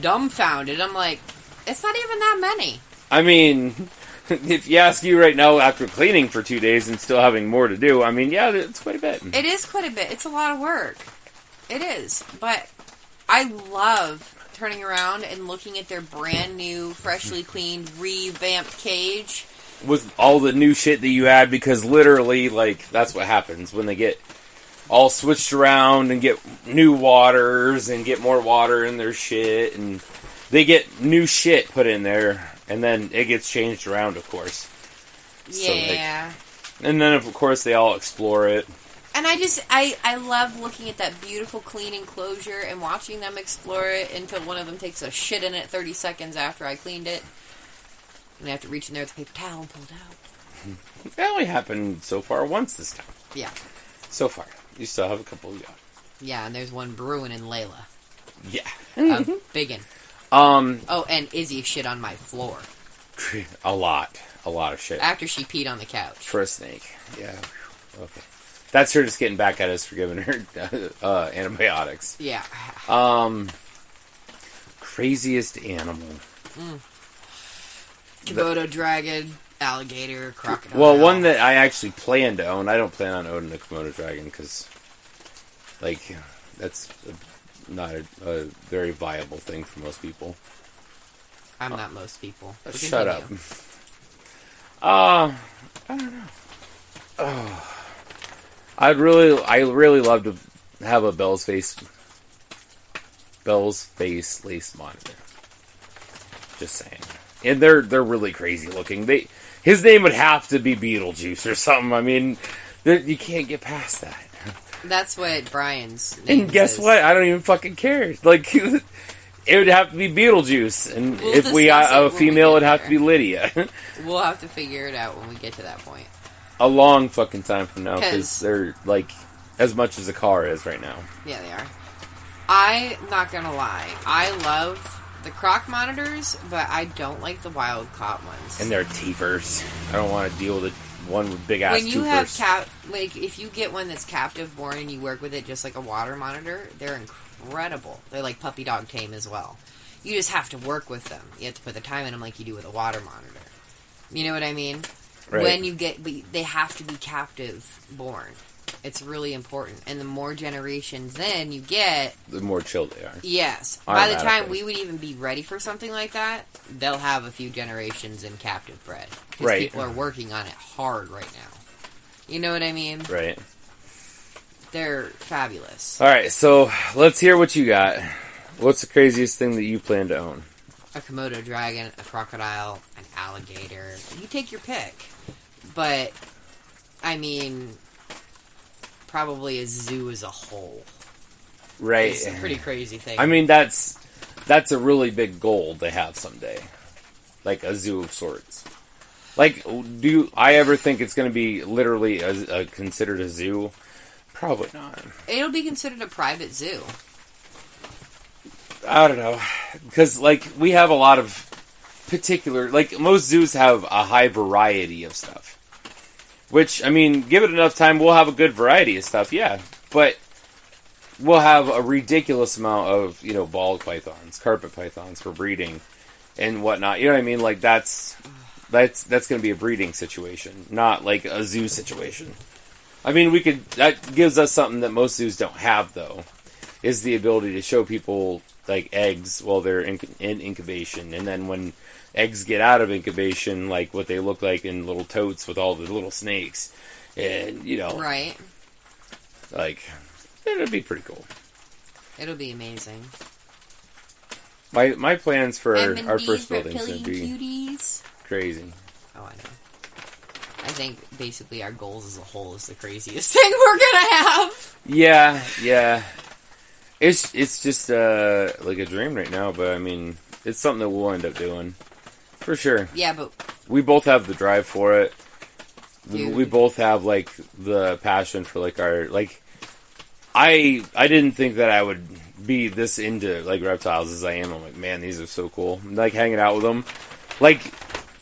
dumbfounded. I'm like, it's not even that many. I mean, if you ask you right now after cleaning for 2 days and still having more to do, I mean, yeah, it's quite a bit. It is quite a bit. It's a lot of work. It is. But I love turning around and looking at their brand new, freshly cleaned, revamped cage. With all the new shit that you had, because literally, like, that's what happens when they get all switched around and get new waters and get more water in their shit, and they get new shit put in there. And then it gets changed around, of course. Yeah. So, and then, of course, they all explore it. And I love looking at that beautiful clean enclosure and watching them explore it until one of them takes a shit in it 30 seconds after I cleaned it. And I have to reach in there with a paper towel and pull it out. That only happened so far once this time. Yeah. So far. You still have a couple to go. Yeah, and there's one brewing in Layla. Yeah. Biggin. Oh, and Izzy shit on my floor. A lot of shit. After she peed on the couch. For a snake. Yeah. Okay. That's her just getting back at us for giving her antibiotics. Yeah. Craziest animal. Komodo dragon, alligator, crocodile. Well, one that I actually plan to own. I don't plan on owning a Komodo dragon because, like, that's not a very viable thing for most people. I'm not most people. Shut up. I don't know. I really love to have a Bell's face lace monitor. Just saying. And they're really crazy looking. His name would have to be Beetlejuice or something. I mean, you can't get past that. That's what Brian's name And guess is. what? I don't even fucking care. Like, it would have to be Beetlejuice. And if we a female, it would have to be Lydia. We'll have to figure it out when we get to that point. A long fucking time from now, because they're, like, as much as a car is right now. Yeah, they are. I'm not gonna lie. I love the croc monitors, but I don't like the wild caught ones. And they're teethers. I don't want to deal with one with big ass when you toothless. have if you get one that's captive born and you work with it just like a water monitor, they're incredible. They're like puppy dog tame as well. You just have to work with them. You have to put the time in them like you do with a water monitor. You know what I mean? Right. But they have to be captive born. It's really important. And the more generations then you get, the more chill they are. Yes. By the time we would even be ready for something like that, they'll have a few generations in captive bred. Because Right. people are working on it hard right now. You know what I mean? Right. They're fabulous. Alright, so let's hear what you got. What's the craziest thing that you plan to own? A Komodo dragon, a crocodile, an alligator. You take your pick. But, I mean, probably a zoo as a whole. Right. It's a pretty crazy thing. I mean, that's a really big goal to have someday. Like a zoo of sorts. Like, do I ever think it's going to be literally considered a zoo? Probably not. It'll be considered a private zoo. I don't know. Because, like, we have a lot of particular... Like, most zoos have a high variety of stuff. Which, I mean, give it enough time, we'll have a good variety of stuff, yeah. But we'll have a ridiculous amount of, ball pythons, carpet pythons for breeding and whatnot. You know what I mean? Like, that's going to be a breeding situation, not like a zoo situation. I mean, that gives us something that most zoos don't have, though, is the ability to show people, like, eggs while they're in incubation. And then when eggs get out of incubation, like what they look like in little totes with all the little snakes. And, Right. Like, it'll be pretty cool. It'll be amazing. My plans for our first building is going to be cuties. Crazy. Oh, I know. I think basically our goals as a whole is the craziest thing we're going to have. Yeah. It's just like a dream right now, but I mean, it's something that we'll end up doing. For sure. Yeah, but we both have the drive for it. Dude. We both have like the passion for like our like. I didn't think that I would be this into like reptiles as I am. I'm like, man, these are so cool. Like hanging out with them, like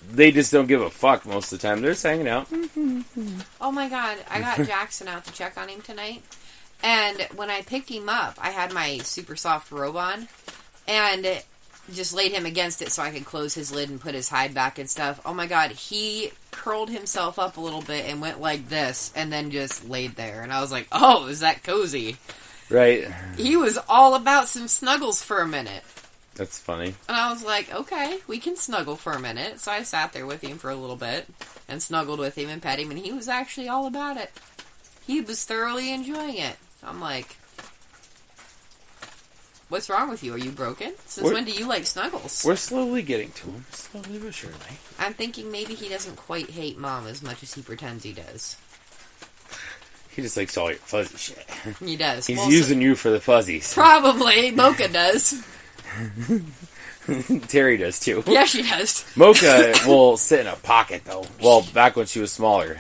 they just don't give a fuck most of the time. They're just hanging out. Oh my god, I got Jackson out to check on him tonight, and when I picked him up, I had my super soft robe on, and just laid him against it so I could close his lid and put his hide back and stuff. Oh my god, he curled himself up a little bit and went like this and then just laid there. And I was like, oh, is that cozy? Right. He was all about some snuggles for a minute. That's funny. And I was like, okay, we can snuggle for a minute. So I sat there with him for a little bit and snuggled with him and pet him, and he was actually all about it. He was thoroughly enjoying it. I'm like, what's wrong with you? Are you broken? Since when do you like snuggles? We're slowly getting to him. Slowly but surely. I'm thinking maybe he doesn't quite hate Mom as much as he pretends he does. He just likes all your fuzzy shit. He does. He's using you for the fuzzies. Probably. Mocha does. Terry does too. Yeah, she does. Mocha will sit in a pocket though. Well, back when she was smaller.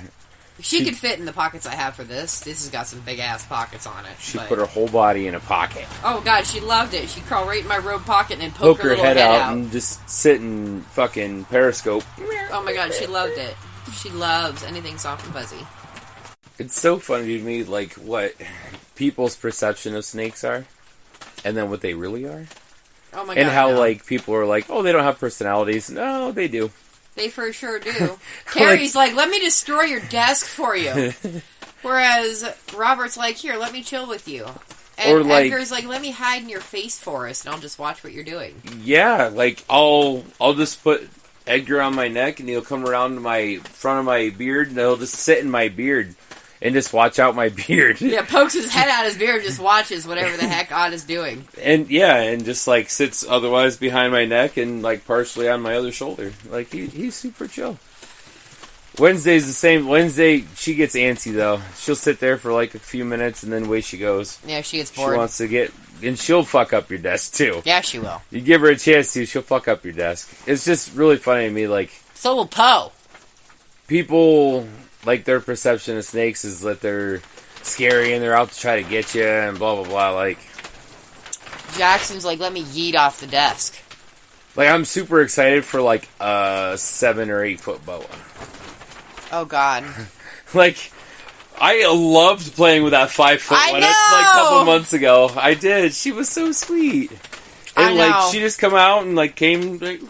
She could fit in the pockets I have for this. This has got some big-ass pockets on it. She put her whole body in a pocket. Oh, God, she loved it. She'd crawl right in my robe pocket and then poke her little head out. And just sit and fucking periscope. Oh, my God, she loved it. She loves anything soft and fuzzy. It's so funny to me, like, what people's perception of snakes are, and then what they really are. Oh, my God, and how, no. like, people are like, oh, they don't have personalities. No, they do. They for sure do. Terry's like, let me destroy your desk for you. Whereas Robert's like, here, let me chill with you. And or like, Edgar's like, let me hide in your face for us, and I'll just watch what you're doing. Yeah, like, I'll just put Edgar on my neck, and he'll come around to my front of my beard, and he'll just sit in my beard and just watch out my beard. Yeah, pokes his head out his beard and just watches whatever the heck Odd is doing. And yeah, and just like sits otherwise behind my neck and like partially on my other shoulder. Like he's super chill. Wednesday's the same. Wednesday she gets antsy though. She'll sit there for like a few minutes and then away she goes. Yeah, she gets bored. She wants to get, and she'll fuck up your desk too. Yeah, she will. You give her a chance to, she'll fuck up your desk. It's just really funny to me. Like, so will Poe. People, like, their perception of snakes is that they're scary and they're out to try to get you and blah blah blah. Like, Jackson's like, let me yeet off the desk. Like, I'm super excited for like a 7 or 8 foot boa. Oh God. Like, I loved playing with that 5 foot I one. know! It's like a couple months ago. I did. She was so sweet. And I know. like, she just come out and like came like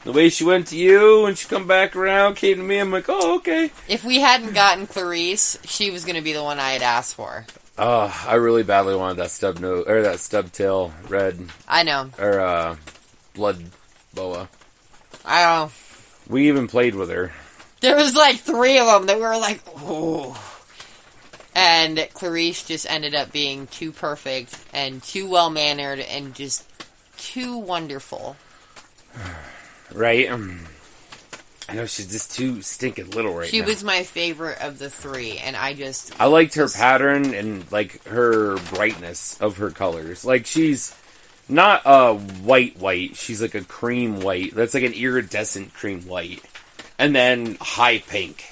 the way she went to you, and she come back around, came to me. I'm like, oh, okay. If we hadn't gotten Clarice, she was going to be the one I had asked for. Oh, I really badly wanted that stub nose or that stub tail red. I know. Or blood boa. I know. We even played with her. There was like 3 of them that were like, oh. And Clarice just ended up being too perfect and too well mannered and just too wonderful. Right? I know she's just too stinking little right now. She was my favorite of the 3, and I liked her pattern and, like, her brightness of her colors. Like, she's not a white. She's like a cream white. That's like an iridescent cream white. And then high pink.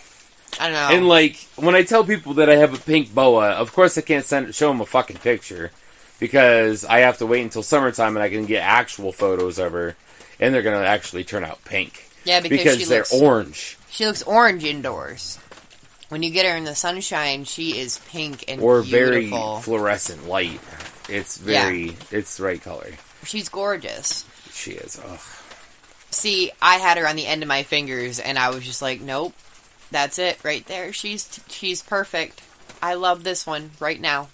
I know. And, like, when I tell people that I have a pink boa, of course I can't show them a fucking picture. Because I have to wait until summertime and I can get actual photos of her. And they're going to actually turn out pink. Yeah, because they're orange. She looks orange indoors. When you get her in the sunshine, she is pink and or beautiful. very fluorescent light. It's it's the right color. She's gorgeous. She is. Ugh. See, I had her on the end of my fingers, and I was just like, nope, that's it right there. She's perfect. I love this one right now.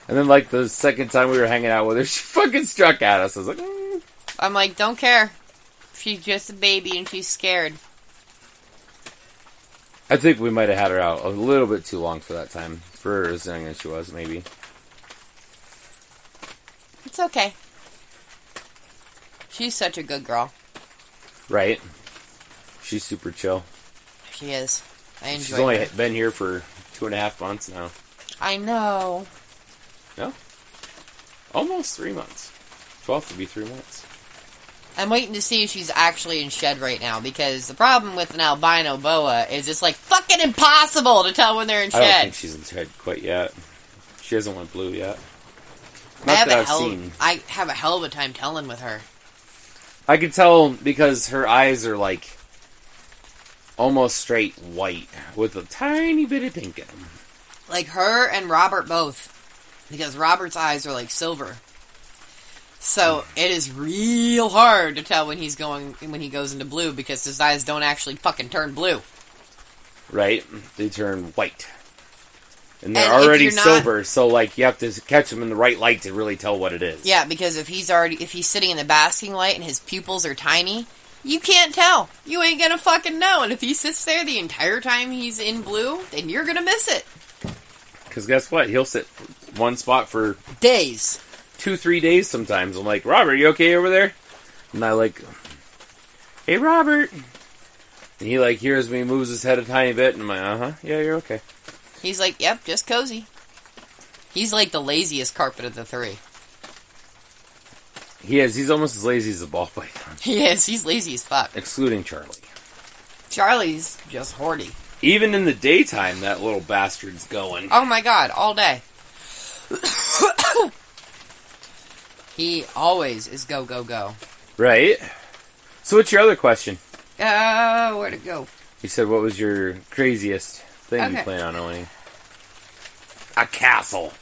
And then, like, the second time we were hanging out with her, she fucking struck at us. I was like, I'm like, don't care. She's just a baby, and she's scared. I think we might have had her out a little bit too long for that time. For her as young as she was, maybe. It's okay. She's such a good girl. Right? She's super chill. She is. I enjoy She's only her. been here for 2.5 months now. I know. No? Almost 3 months. 12 to be 3 months. I'm waiting to see if she's actually in shed right now, because the problem with an albino boa is it's like fucking impossible to tell when they're in shed. I don't think she's in shed quite yet. She hasn't went blue yet. Not that I've seen. I have a hell of a time telling with her. I can tell because her eyes are like almost straight white with a tiny bit of pink in them. Like her and Robert both. Because Robert's eyes are like silver. So it is real hard to tell when he goes into blue, because his eyes don't actually fucking turn blue. Right? They turn white. And they're already silver, so like you have to catch them in the right light to really tell what it is. Yeah, because if he's sitting in the basking light and his pupils are tiny, you can't tell. You ain't gonna fucking know. And if he sits there the entire time he's in blue, then you're gonna miss it. Because guess what? He'll sit one spot for days. 2-3 days sometimes. I'm like, Robert, you okay over there? And I like, hey, Robert. And he like hears me, moves his head a tiny bit, and I'm like, yeah, you're okay. He's like, yep, just cozy. He's like the laziest carpet of the three. He is. He's almost as lazy as a ball python. He is. He's lazy as fuck. Excluding Charlie. Charlie's just horny. Even in the daytime, that little bastard's going. Oh my god, all day. He always is go, go, go. Right? So what's your other question? Where'd it go? You said what was your craziest thing you plan on owning? A castle.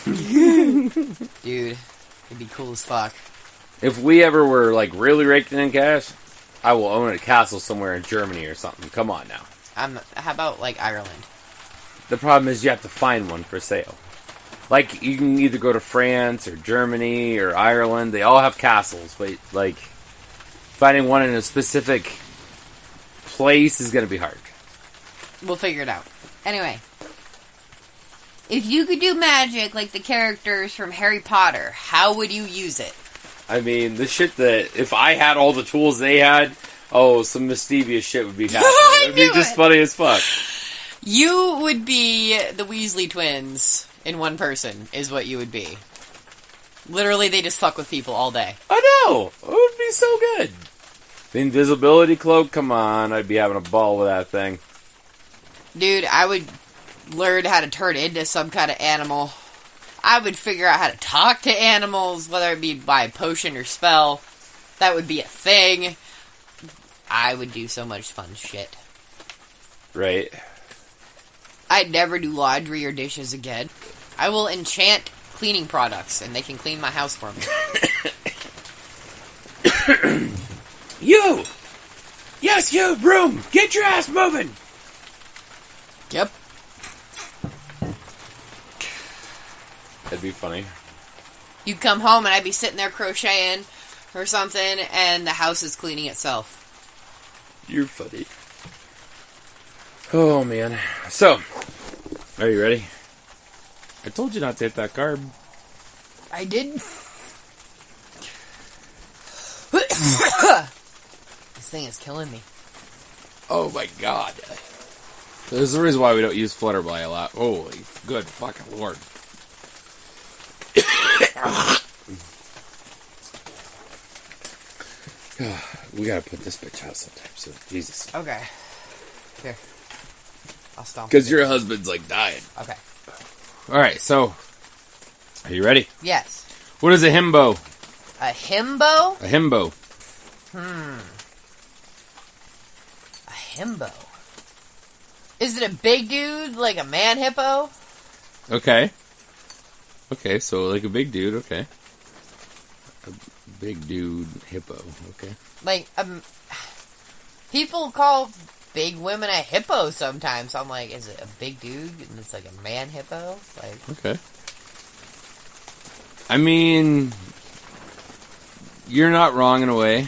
Dude, it'd be cool as fuck. If we ever were like really raking in cash, I will own a castle somewhere in Germany or something. Come on now. How about like Ireland? The problem is you have to find one for sale. Like, you can either go to France or Germany or Ireland. They all have castles, but, like, finding one in a specific place is going to be hard. We'll figure it out. Anyway. If you could do magic like the characters from Harry Potter, how would you use it? I mean, the shit that, if I had all the tools they had, some mischievous shit would be happening. It would be just funny as fuck. You would be the Weasley twins. In one person, is what you would be. Literally, they just fuck with people all day. I know! It would be so good. The invisibility cloak, come on, I'd be having a ball with that thing. Dude, I would learn how to turn into some kind of animal. I would figure out how to talk to animals, whether it be by potion or spell. That would be a thing. I would do so much fun shit. Right. I'd never do laundry or dishes again. I will enchant cleaning products, and they can clean my house for me. You! Yes, you, broom! Get your ass moving! Yep. That'd be funny. You'd come home, and I'd be sitting there crocheting or something, and the house is cleaning itself. You're funny. Oh, man. So, are you ready? I told you not to hit that carb. I didn't. This thing is killing me. Oh, my God. There's the reason why we don't use Flutterby a lot. Holy good fucking Lord. We gotta put this bitch out sometime soon. Jesus. Okay. Here. I'll stomp. Because your husband's like dying. Okay. Alright, so. Are you ready? Yes. What is a himbo? A himbo? A himbo. A himbo. Is it a big dude, like a man hippo? Okay. Okay, so like a big dude, okay. A big dude hippo, okay. Like, people call big women a hippo sometimes. So I'm like, is it a big dude and it's like a man hippo? Like, okay. I mean, you're not wrong in a way.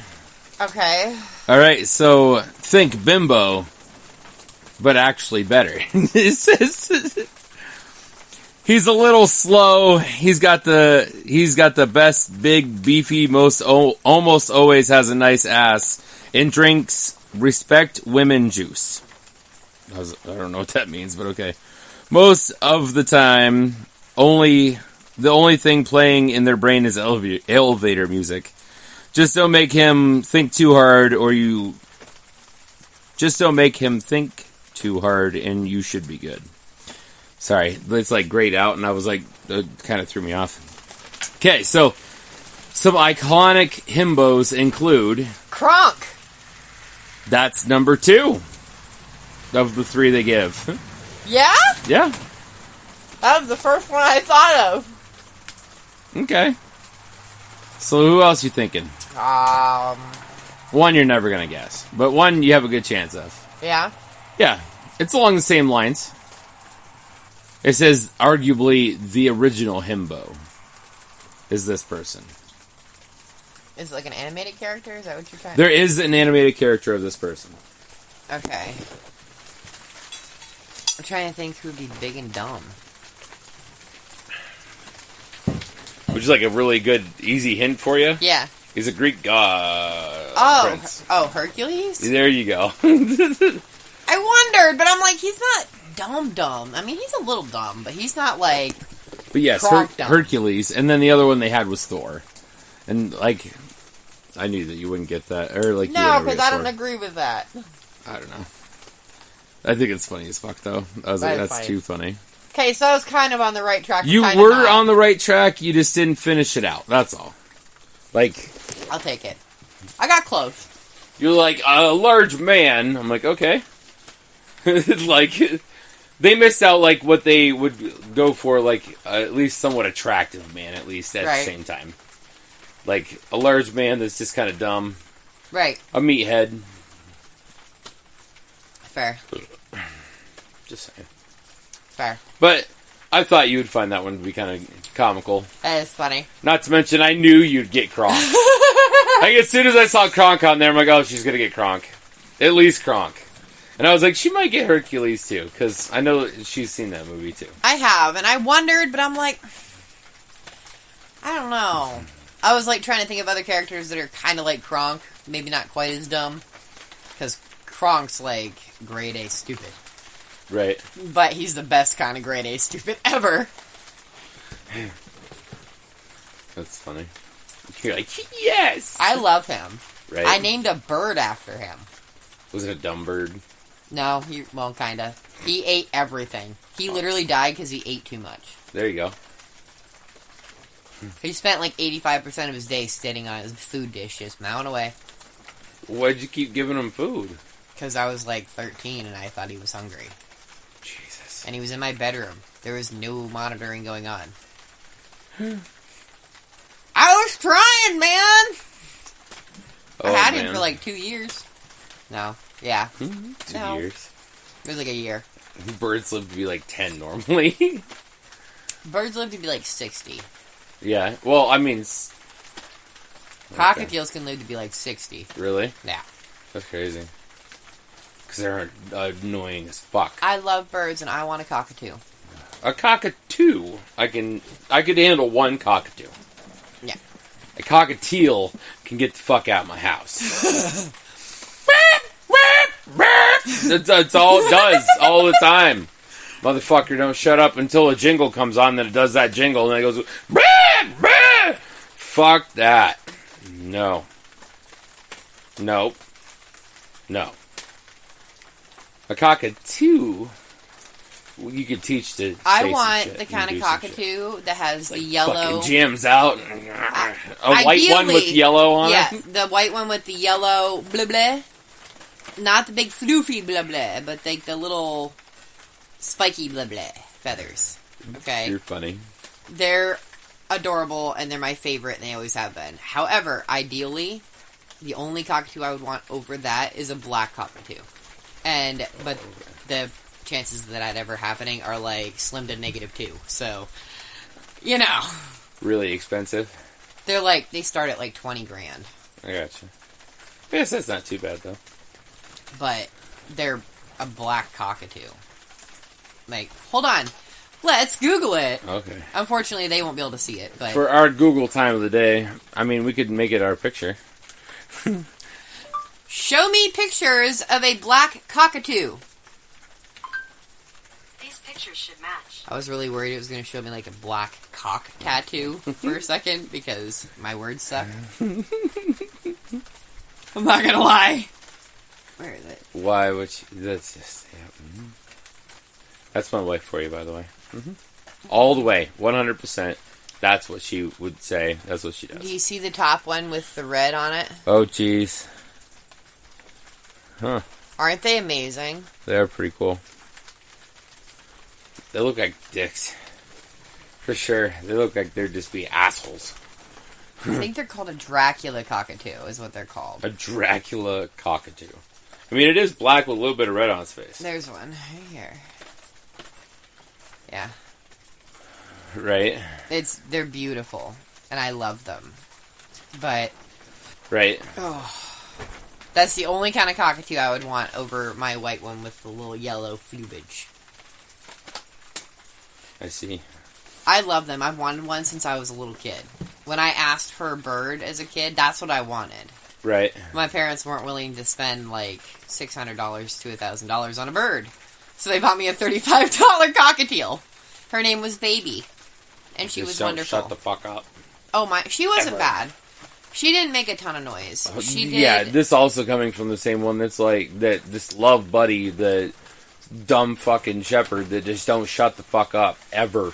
okay. All right, so think bimbo, but actually better. He's a little slow. He's got the best big beefy almost always has a nice ass and drinks respect women juice. I don't know what that means, but okay. Most of the time, the only thing playing in their brain is elevator music. Just don't make him think too hard, and you should be good. Sorry, it's like grayed out, and I was like, it kind of threw me off. Okay, so some iconic himbos include Kronk. That's number 2 of the 3 they give. Yeah? Yeah. That was the first one I thought of. Okay. So who else you thinking? One you're never gonna guess, but one you have a good chance of. Yeah? Yeah, it's along the same lines. It says, arguably, the original himbo is this person. Is it like an animated character? Is that what you're trying to... There is an animated character of this person. Okay. I'm trying to think who'd be big and dumb. Would you like a really good, easy hint for you? Yeah. He's a Greek god. Prince. Hercules? There you go. I wondered, but I'm like, he's not dumb. I mean, he's a little dumb, but he's not like... But yes, Hercules, and then the other one they had was Thor. And, like, I knew that you wouldn't get that. Or, like, no, because I don't agree with that. I don't know. I think it's funny as fuck, though. I was like, that's too funny. Okay, so I was kind of on the right track. You were on the right track, you just didn't finish it out. That's all. Like... I'll take it. I got close. You're like, a large man. I'm like, okay. Like... They missed out, like, what they would go for, like, at least somewhat attractive man, at least, at the same time. Like, a large man that's just kind of dumb. Right. A meathead. Fair. Just saying. Fair. But I thought you would find that one to be kind of comical. That is funny. Not to mention, I knew you'd get Kronk. Like, as soon as I saw Kronk on there, I'm like, oh, she's going to get Kronk. At least Kronk. And I was like, she might get Hercules, too, because I know she's seen that movie, too. I have, and I wondered, but I'm like, I don't know. I was, like, trying to think of other characters that are kind of like Kronk, maybe not quite as dumb, because Kronk's, like, grade A stupid. Right. But he's the best kind of grade A stupid ever. That's funny. You're like, yes! I love him. Right. I named a bird after him. Was it a dumb bird? No, well, kind of. He ate everything. He literally died because he ate too much. There you go. He spent like 85% of his day sitting on his food dish, just mowing away. Why'd you keep giving him food? Because I was like 13 and I thought he was hungry. Jesus. And he was in my bedroom. There was no monitoring going on. I was trying, man! I had him for like 2 years. No. Yeah. 2 years. It was like a year. Birds live to be like 10 normally. Birds live to be like 60. Yeah. Well, I mean... Cockatiels can live to be like 60. Really? Yeah. That's crazy. Because they're annoying as fuck. I love birds and I want a cockatoo. A cockatoo? I could handle one cockatoo. Yeah. A cockatiel can get the fuck out of my house. That's all it does, all the time. Motherfucker, don't shut up until a jingle comes on, then it does that jingle, and then it goes, fuck that. No. Nope. No. A cockatoo, you could teach to say I some want shit the kind of and do some cockatoo that has like the yellow... fucking jams out. A white Ideally, one with yellow on it? Yeah, the white one with the yellow blah blah. Not the big floofy blah blah, but like the little spiky blah blah feathers. Okay? You're funny. They're adorable, and they're my favorite, and they always have been. However, ideally, the only cockatoo I would want over that is a black cockatoo. But the chances of that ever happening are like slim to -2. So, you know. Really expensive? They start at like 20 grand. I gotcha. I guess that's not too bad, though. But they're a black cockatoo. Like, hold on. Let's Google it. Okay. Unfortunately, they won't be able to see it. But for our Google time of the day, I mean, we could make it our picture. Show me pictures of a black cockatoo. These pictures should match. I was really worried it was going to show me like a black cock tattoo for a second because my words suck. I'm not going to lie. Where is it? Why? That's just... Yeah. That's my wife for you, by the way. All the way. 100%. That's what she would say. That's what she does. Do you see the top one with the red on it? Oh, jeez. Huh. Aren't they amazing? They're pretty cool. They look like dicks. For sure. They look like they'd just be assholes. I think they're called a Dracula cockatoo, is what they're called. A Dracula cockatoo. I mean, it is black with a little bit of red on its face. There's one right here. Yeah. Right? They're beautiful, and I love them. But... Right. Oh, that's the only kind of cockatoo I would want over my white one with the little yellow plumage. I see. I love them. I've wanted one since I was a little kid. When I asked for a bird as a kid, that's what I wanted. Right. My parents weren't willing to spend like $600 to $1,000 on a bird. So they bought me a $35 cockatiel. Her name was Baby. And she was wonderful. Shut the fuck up. Oh my, she wasn't Ever. bad. She didn't make a ton of noise. She did. Yeah, this also coming from the same one that's like, this love buddy, the dumb fucking shepherd that just don't shut the fuck up, ever.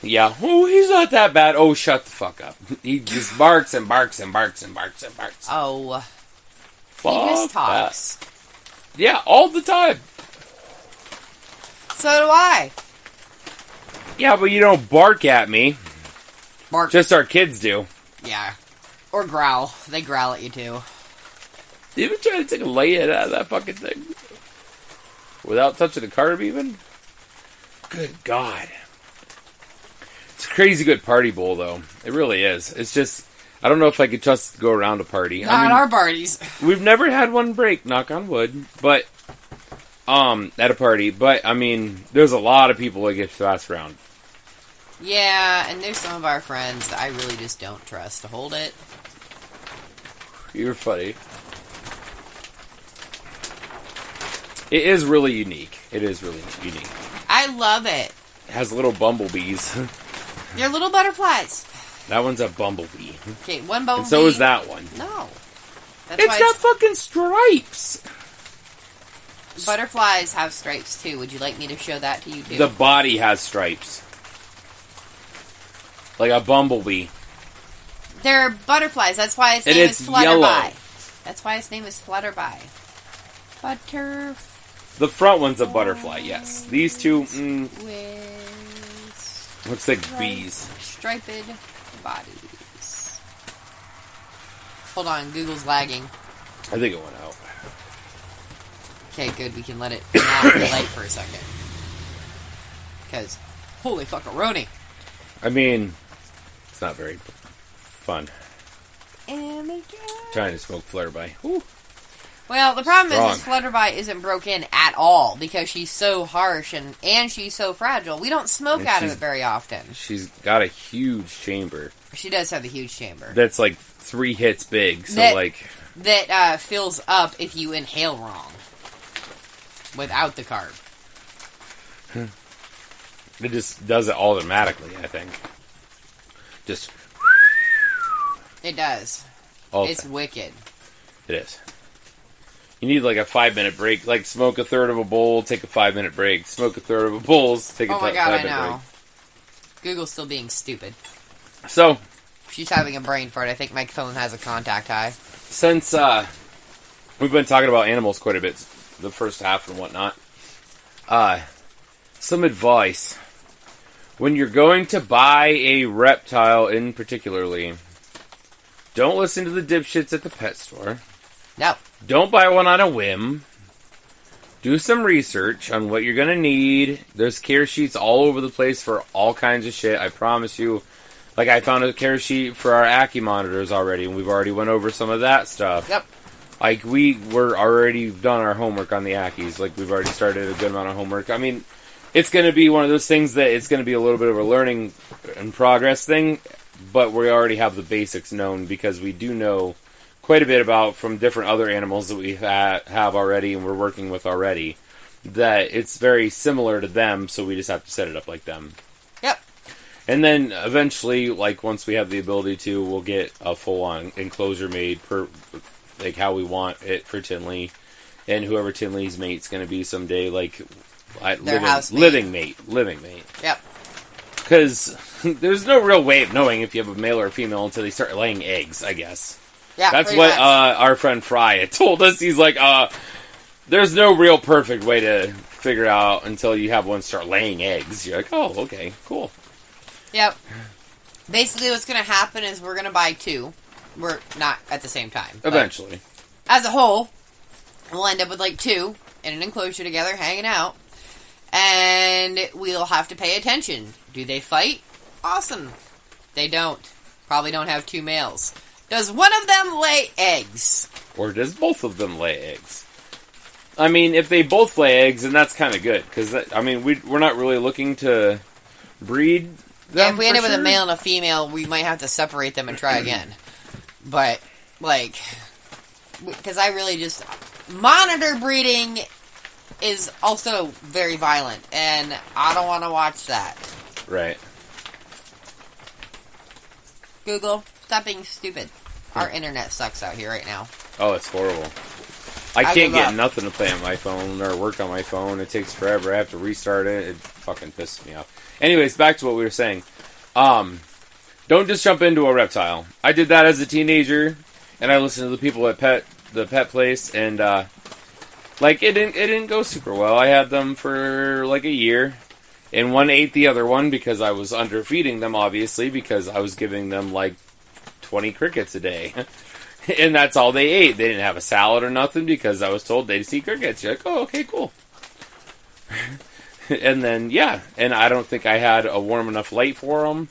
Yeah, oh, he's not that bad. Oh, shut the fuck up. He just barks and barks and barks and barks and barks. Oh. Fuck He just talks. that. Yeah, all the time. So do I. Yeah, but you don't bark at me. Bark. Just our kids do. Yeah. Or growl. They growl at you too. You ever try to take a lay out of that fucking thing? Without touching the carb even? Good God. It's a crazy good party bowl, though. It really is. It's just, I don't know if I could trust to go around a party. Not our parties. We've never had one break, knock on wood, but, at a party. But, I mean, there's a lot of people that get passed around. Yeah, and there's some of our friends that I really just don't trust to hold it. You're funny. It is really unique. It is really unique. I love it. It has little bumblebees. They're little butterflies. That one's a bumblebee. Okay, one bumblebee. And so is that one. No. That's It's got fucking stripes. Butterflies have stripes too. Would you like me to show that to you too? The body has stripes. Like a bumblebee. They're butterflies. That's why its And name it's is Flutterby. yellow. That's why its name is Flutterby. The front one's a butterfly, yes. These two, with looks like bees. striped bodies. Hold on, Google's lagging. I think it went out. Okay, good. We can let it not light for a second. Because, holy fuckaroni. I mean, it's not very fun. Trying to smoke Flutterby. Ooh. Well, the problem is Strong. Flutterby isn't broken at all because she's so harsh and she's so fragile. We don't smoke And out of she's- it very often. She's got a huge chamber She does have a huge chamber that's like 3 hits big, so That- like... that fills up if you inhale wrong without the carb. It just does it automatically, I think. Just It does. all the It's time. wicked. It is. You need like a 5-minute break. Like smoke a third of a bowl, take a 5-minute break. Smoke a third of a bowl, take a Oh my god, I 5-minute know. Google's still being stupid. break. So, She's having a brain fart. I think my phone has a contact high. since we've been talking about animals quite a bit, the first half and whatnot. Some advice. When you're going to buy a reptile in particularly, don't listen to the dipshits at the pet store. No. Don't buy one on a whim. Do some research on what you're going to need. There's care sheets all over the place for all kinds of shit, I promise you. Like, I found a care sheet for our Ackie monitors already, and we've already went over some of that stuff. Yep. Like, we were already done our homework on the Ackies. Like, we've already started a good amount of homework. I mean, it's going to be one of those things that it's going to be a little bit of a learning and progress thing, but we already have the basics known because we do know quite a bit about from different other animals that we have already and we're working with already, that it's very similar to them, so we just have to set it up like them. Yep. And then eventually, like, once we have the ability to, we'll get a full-on enclosure made per, like, how we want it for Tinley, and whoever Tinley's mate's going to be someday, like, living mate. Yep. Because there's no real way of knowing if you have a male or a female until they start laying eggs, I guess. Yeah, that's what much. Our friend Fry had told us. He's like, there's no real perfect way to figure out until you have one start laying eggs. You're like, oh, okay, cool. Yep. Basically, what's going to happen is we're going to buy two. We're not at the same time. Eventually. As a whole, we'll end up with, like, two in an enclosure together, hanging out. And we'll have to pay attention. Do they fight? Awesome. They don't. Probably don't have two males. Does one of them lay eggs? Or does both of them lay eggs? I mean, if they both lay eggs, then that's kind of good. Because, I mean, we're not really looking to breed them. Yeah, if we end up with a male and a female, we might have to separate them and try again. But, like, because I really just... Monitor breeding is also very violent, and I don't want to watch that. Right. Google, stop being stupid. Our internet sucks out here right now. Oh, it's horrible. I can't get nothing to play on my phone or work on my phone. It takes forever. I have to restart it. It fucking pisses me off. Anyways, back to what we were saying. Don't just jump into a reptile. I did that as a teenager, and I listened to the people at the pet place, and like it didn't go super well. I had them for like a year, and one ate the other one because I was underfeeding them, obviously, because I was giving them like 20 crickets a day. And that's all they ate. They didn't have a salad or nothing because I was told they'd eat crickets. You're like, oh, okay, cool. And then, yeah, and I don't think I had a warm enough light for them.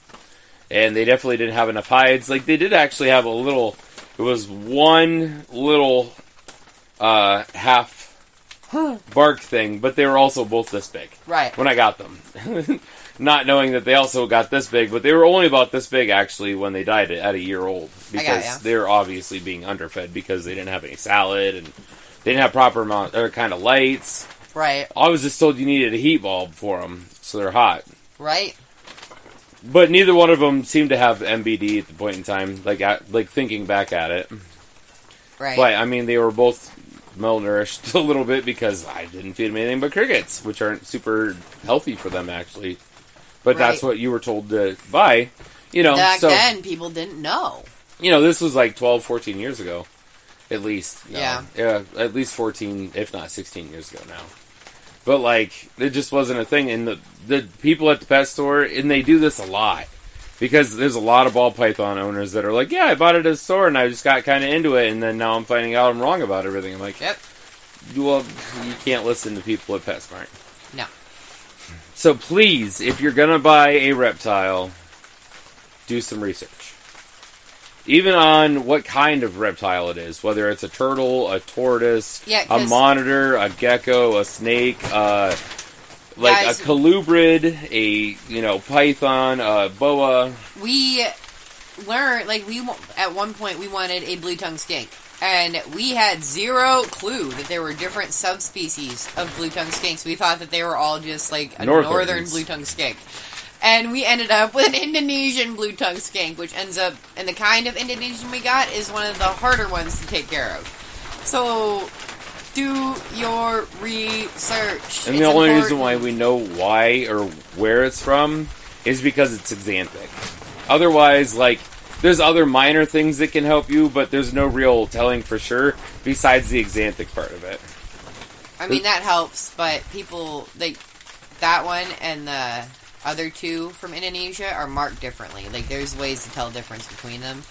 And they definitely didn't have enough hides. Like, they did actually have a little, it was one little half bark thing, but they were also both this big. Right. When I got them. Not knowing that they also got this big, but they were only about this big, actually, when they died at a year old. Because they were obviously being underfed because they didn't have any salad, and they didn't have proper amount, or kind of lights. Right. I was just told you needed a heat bulb for them, so they're hot. Right. But neither one of them seemed to have MBD at the point in time, like thinking back at it. Right. But, I mean, they were both malnourished a little bit because I didn't feed them anything but crickets, which aren't super healthy for them, actually. But that's what you were told to buy, you know. Back then, people didn't know. You know, this was like 12, 14 years ago, at least. No, yeah. Yeah, at least 14, if not 16 years ago now. But, like, it just wasn't a thing. And the people at the pet store, and they do this a lot. Because there's a lot of ball python owners that are like, yeah, I bought it at the store, and I just got kind of into it, and then now I'm finding out I'm wrong about everything. I'm like, yep. Well, you can't listen to people at PetSmart. No. So please, if you're going to buy a reptile, do some research. Even on what kind of reptile it is. Whether it's a turtle, a tortoise, a monitor, a gecko, a snake, a colubrid, a python, a boa. We learned, at one point we wanted a blue-tongued skink. And we had zero clue that there were different subspecies of blue-tongued skinks. We thought that they were all just like a northern blue-tongued skink. And we ended up with an Indonesian blue-tongued skink, which ends up, and the kind of Indonesian we got is one of the harder ones to take care of. So, do your research. And the only reason why we know why or where it's from is because it's xanthic. Otherwise, There's other minor things that can help you, but there's no real telling for sure besides the exanthic part of it. I mean, that helps, but people, that one and the other two from Indonesia are marked differently. Like, there's ways to tell the difference between them,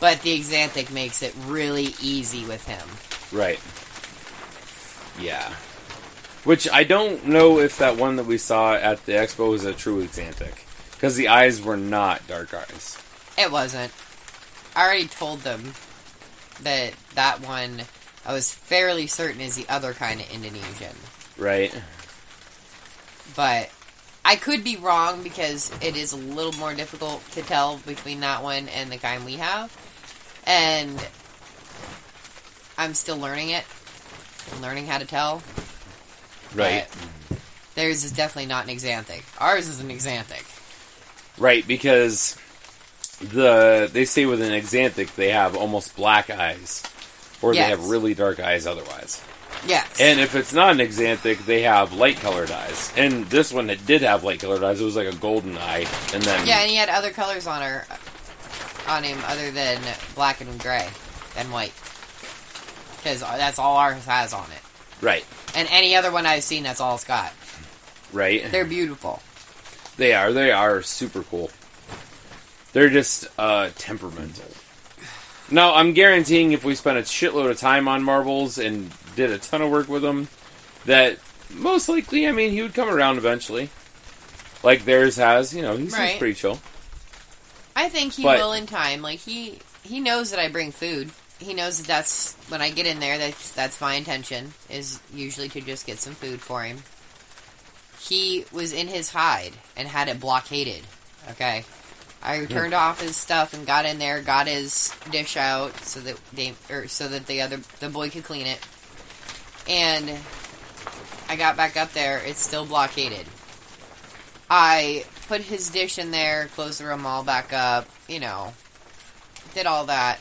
but the exanthic makes it really easy with him. Right. Yeah. Which I don't know if that one that we saw at the expo was a true exanthic. Because the eyes were not dark eyes. It wasn't. I already told them that one, I was fairly certain is the other kind of Indonesian. Right. But I could be wrong because it is a little more difficult to tell between that one and the kind we have. And I'm still learning it. I'm learning how to tell. Right. But theirs is definitely not an exanthic. Ours is an exanthic. Right, because they say with an exanthic they have almost black eyes. Or Yes. they have really dark eyes otherwise. Yes. And if it's not an exanthic, they have light-colored eyes. And this one, it did have light-colored eyes. It was like a golden eye. And then... Yeah, and he had other colors on him other than black and gray and white. Because that's all ours has on it. Right. And any other one I've seen, that's all it's got. Right. They're beautiful. They are super cool. They're just temperamental. Now, I'm guaranteeing if we spent a shitload of time on marbles and did a ton of work with them, that most likely, I mean, he would come around eventually. Like theirs has, he seems Right. pretty chill. I think he will in time. Like, he knows that I bring food. He knows that that's, when I get in there, that's my intention, is usually to just get some food for him. He was in his hide and had it blockaded, okay? I turned off his stuff and got in there, got his dish out so that the boy could clean it. And I got back up there, it's still blockaded. I put his dish in there, closed the room all back up, did all that.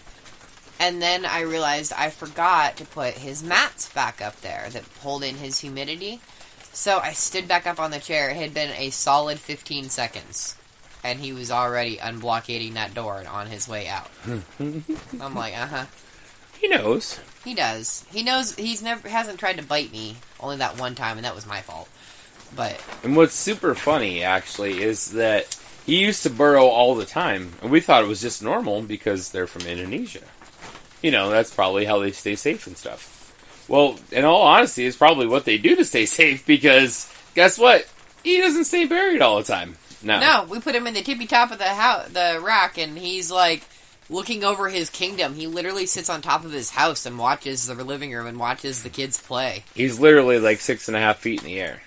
And then I realized I forgot to put his mats back up there that hold in his humidity. So I stood back up on the chair. It had been a solid 15 seconds. And he was already unblockading that door and on his way out. I'm like, uh-huh. He knows. He does. He knows hasn't tried to bite me. Only that one time, and that was my fault. But... And what's super funny, actually, is that he used to burrow all the time. And we thought it was just normal because they're from Indonesia. That's probably how they stay safe and stuff. Well, in all honesty, it's probably what they do to stay safe because, guess what? He doesn't stay buried all the time. No, we put him in the tippy top of the rack, and he's like looking over his kingdom. He literally sits on top of his house and watches the living room and watches the kids play. He's literally like 6.5 feet in the air.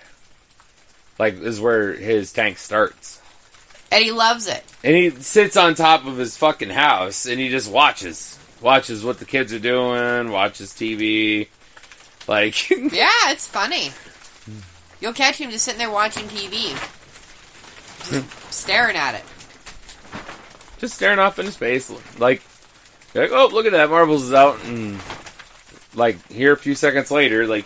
Like, this is where his tank starts. And he loves it. And he sits on top of his fucking house, and he just watches. Watches what the kids are doing, watches TV. Like... Yeah, it's funny. You'll catch him just sitting there watching TV. Just staring at it. Just staring off into space. Like, you're like, oh, look at that, Marbles is out. And, like, here a few seconds later, like,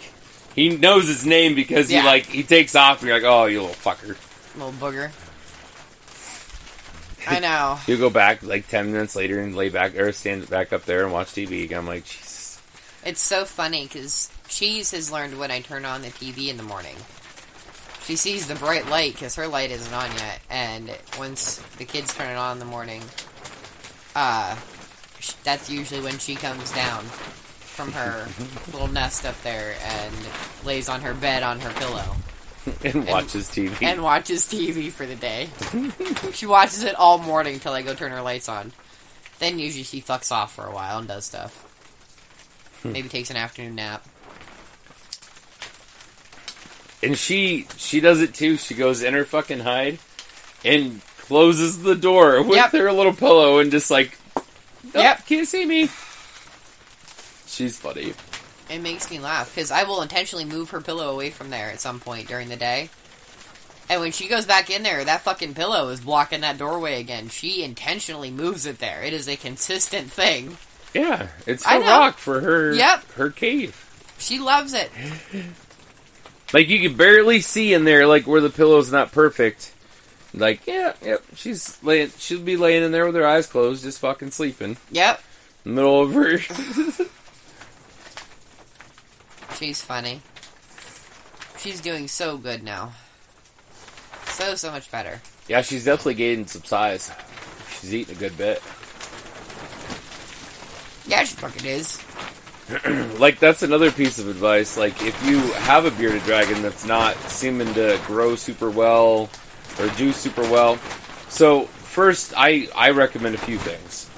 he knows his name because he takes off, and you're like, oh, you little fucker. Little booger. I know. He'll go back, like, 10 minutes later and stand back up there and watch TV again. I'm like, Jesus. It's so funny, because Cheese has learned when I turn on the TV in the morning. She sees the bright light, because her light isn't on yet, and once the kids turn it on in the morning, that's usually when she comes down from her little nest up there and lays on her bed on her pillow. And watches TV. And watches TV for the day. She watches it all morning until I go turn her lights on. Then usually she fucks off for a while and does stuff. Maybe takes an afternoon nap. And she does it too. She goes in her fucking hide and closes the door with her little pillow and just like, nope, can't see me. She's funny. It makes me laugh, because I will intentionally move her pillow away from there at some point during the day. And when she goes back in there, that fucking pillow is blocking that doorway again. She intentionally moves it there. It is a consistent thing. Yeah, it's her rock for her, her cave. She loves it. Like, you can barely see in there, like, where the pillow's not perfect. Like, yeah, yep. She'll be laying in there with her eyes closed, just fucking sleeping. Yep. In the middle of her. She's funny. She's doing so good now. So much better. Yeah, she's definitely gaining some size. She's eating a good bit. Yeah, she fucking is. Like, that's another piece of advice. Like, if you have a bearded dragon that's not seeming to grow super well or do super well. So, first, I recommend a few things.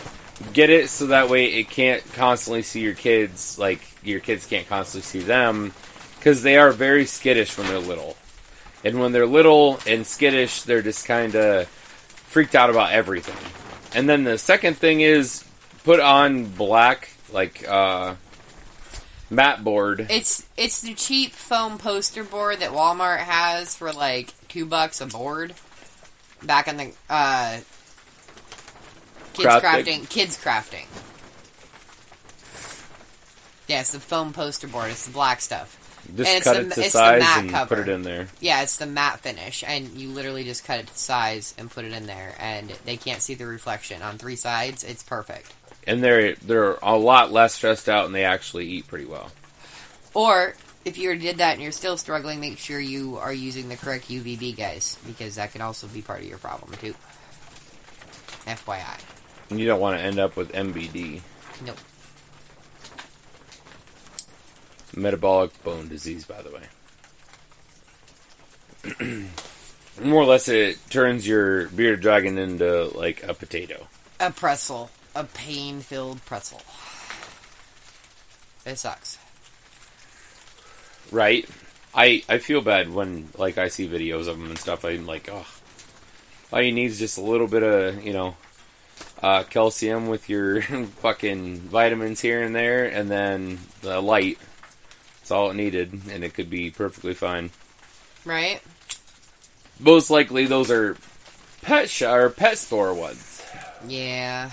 Get it so that way it can't constantly see your kids, like, your kids can't constantly see them, because they are very skittish when they're little. And when they're little and skittish, they're just kind of freaked out about everything. And then the second thing is, put on black, like, mat board. It's the cheap foam poster board that Walmart has for like $2 a board. Back in the kids crafting. Yeah, it's the foam poster board. It's the black stuff. Just cut it to size and put it in there. Yeah, it's the matte finish, and you literally just cut it to size and put it in there, and they can't see the reflection on 3 sides. It's perfect. And they're a lot less stressed out, and they actually eat pretty well. Or, if you already did that and you're still struggling, make sure you are using the correct UVB, guys, because that can also be part of your problem, too. FYI. And you don't want to end up with MBD. Nope. Metabolic bone disease, by the way. More or less, it turns your bearded dragon into, like, a potato. A pretzel. A pain-filled pretzel. It sucks. Right? I feel bad when, like, I see videos of them and stuff. I'm like, oh. All you need is just a little bit of, calcium with your fucking vitamins here and there, and then the light. That's all it needed, and it could be perfectly fine. Right? Most likely, those are pet store ones. Yeah.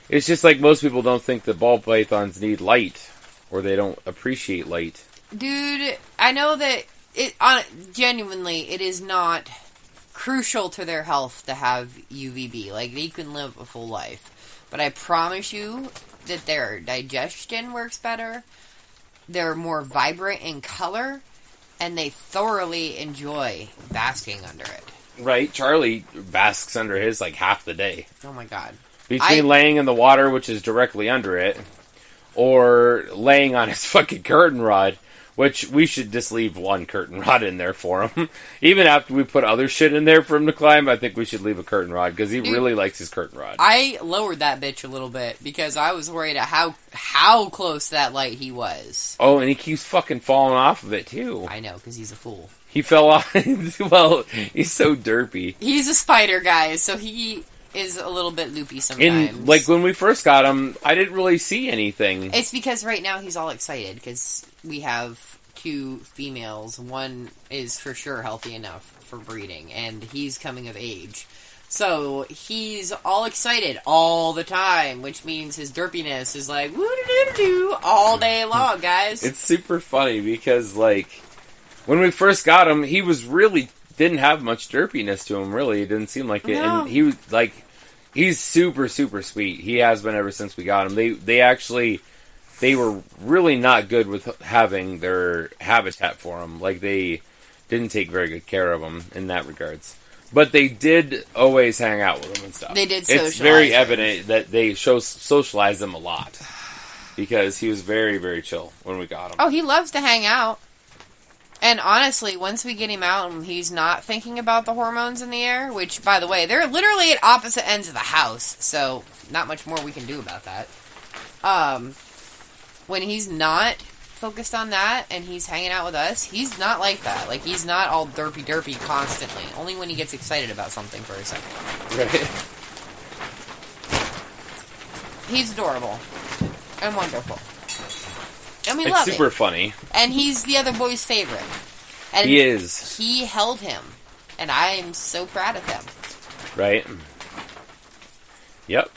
It's just like most people don't think the ball pythons need light, or they don't appreciate light. Dude, I know that genuinely, it is not crucial to their health to have UVB. Like, they can live a full life. But I promise you that their digestion works better, they're more vibrant in color, and they thoroughly enjoy basking under it. Right? Charlie basks under his, like, half the day. Oh my god. Between laying in the water, which is directly under it, or laying on his fucking curtain rod, which we should just leave one curtain rod in there for him. Even after we put other shit in there for him to climb, I think we should leave a curtain rod, because he really likes his curtain rod. I lowered that bitch a little bit, because I was worried at how close to that light he was. Oh, and he keeps fucking falling off of it, too. I know, because he's a fool. He fell off. Well, he's so derpy. He's a spider guy, so he is a little bit loopy sometimes. And, like, when we first got him, I didn't really see anything. It's because right now he's all excited, because we have 2 females. One is for sure healthy enough for breeding, and he's coming of age. So, he's all excited all the time, which means his derpiness is like, woo-doo-doo-doo all day long, guys. It's super funny, because, like, when we first got him, he was really didn't have much derpiness to him, really. It didn't seem like it. No. And he was, like, he's super, super sweet. He has been ever since we got him. They were really not good with having their habitat for him. Like, they didn't take very good care of him in that regards. But they did always hang out with him and stuff. They did socialize. It's very evident that they socialized him a lot. Because he was very, very chill when we got him. Oh, he loves to hang out. And honestly, once we get him out and he's not thinking about the hormones in the air, which, by the way, they're literally at opposite ends of the house, so not much more we can do about that. When he's not focused on that and he's hanging out with us, he's not like that. Like, he's not all derpy constantly. Only when he gets excited about something for a second. Right. He's adorable. And wonderful. And we It's love super him. funny. And he's the other boy's favorite. And He is. He held him. And I am so proud of him. Right? Yep.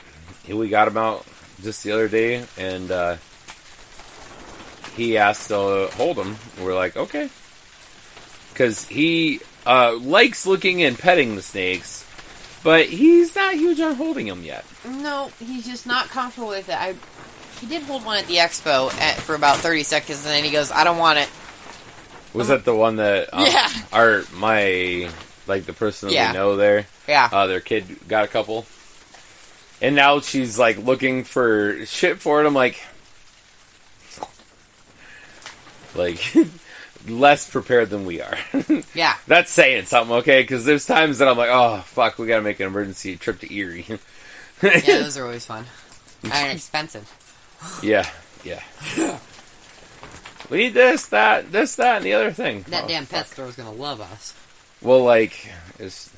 We got him out just the other day, and he asked to hold him. We're like, okay. Because he likes looking and petting the snakes, but he's not huge on holding them yet. No, he's just not comfortable with it. He did hold one at the expo for about 30 seconds, and then he goes, I don't want it. Was that the one that Yeah. the person that Yeah. we know there? Yeah. Their kid got a couple. And now she's like looking for shit for it. I'm like less prepared than we are. Yeah. That's saying something, okay? Because there's times that I'm like, oh, fuck, we gotta make an emergency trip to Erie. Yeah, those are always fun. And expensive. Yeah. We need this, that, and the other thing. That damn pet store is gonna love us. Well, it is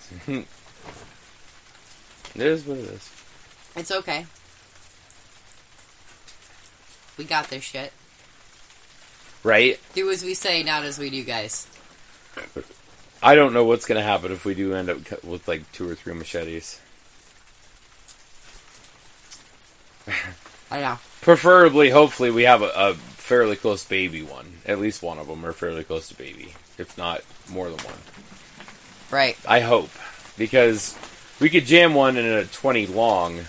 what it is. It's okay. We got this shit. Right? Do as we say, not as we do, guys. I don't know what's going to happen if we do end up with 2 or 3 machetes. I know. Preferably, hopefully, we have a fairly close baby one. At least one of them are fairly close to baby. If not, more than one. Right. I hope. Because we could jam one in a 20 long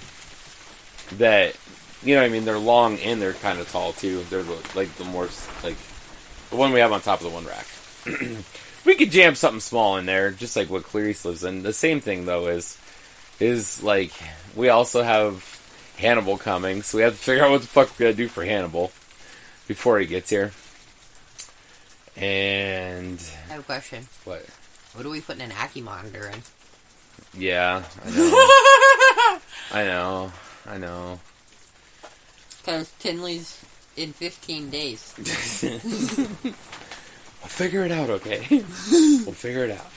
that, you know what I mean, they're long and they're kind of tall too. They're the more, the one we have on top of the one rack. We could jam something small in there, just like what Clarice lives in. The same thing, though, is we also have Hannibal coming, so we have to figure out what the fuck we're going to do for Hannibal before he gets here. And I have a question. What? What are we putting an Ackie monitor in? Yeah, I know. Because Tinley's in 15 days. We'll figure it out, okay? We'll figure it out.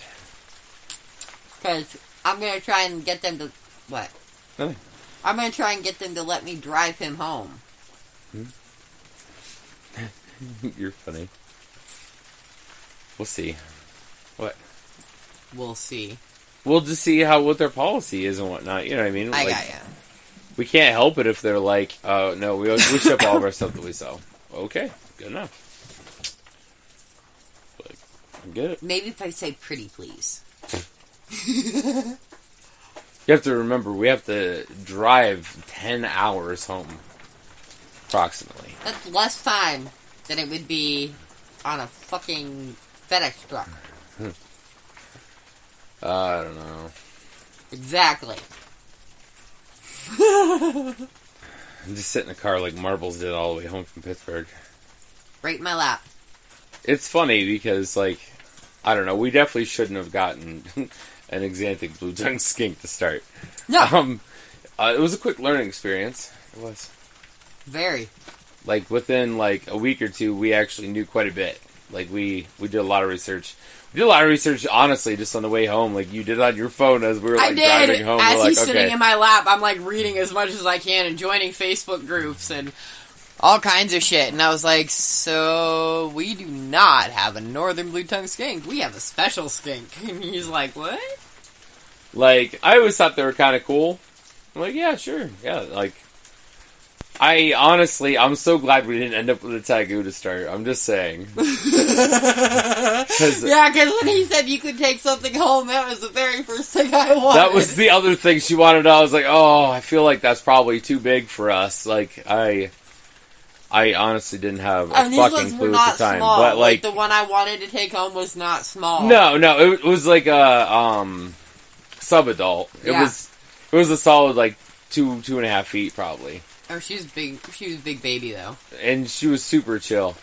Because I'm going to try and get them to... What? Nothing. I'm going to try and get them to let me drive him home. You're funny. We'll see. What? We'll see. We'll just see what their policy is and whatnot. You know what I mean? I got ya. We can't help it if they're like, oh, no, we ship all of our stuff that we sell. Okay, good enough. I get it. Maybe if I say pretty please. You have to remember, we have to drive 10 hours home. Approximately. That's less time than it would be on a fucking FedEx truck. I don't know. Exactly. Just sit in the car like Marbles did all the way home from Pittsburgh. Right in my lap. It's funny because, I don't know, we definitely shouldn't have gotten an Xanthic blue-tongued skink to start. No. It was a quick learning experience. It was. Very. Within, a week or two, we actually knew quite a bit. We did a lot of research. We did a lot of research, honestly, just on the way home. You did on your phone as we were, driving home. As we're he's sitting okay. in my lap, I'm, reading as much as I can and joining Facebook groups and all kinds of shit. And I was like, so we do not have a northern blue-tongued skink. We have a special skink. And he's like, what? I always thought they were kind of cool. I'm like, yeah, sure. Yeah, I'm so glad we didn't end up with a Tagoo to start. I'm just saying. Yeah, because when he said you could take something home, that was the very first thing I wanted. That was the other thing she wanted. I was like, oh, I feel like that's probably too big for us. I honestly didn't have a fucking clue at the time. Small. But the one I wanted to take home was not small. No, it was like a sub-adult. It was a solid 2.5 feet probably. Oh, she was big. She was a big baby though, and she was super chill.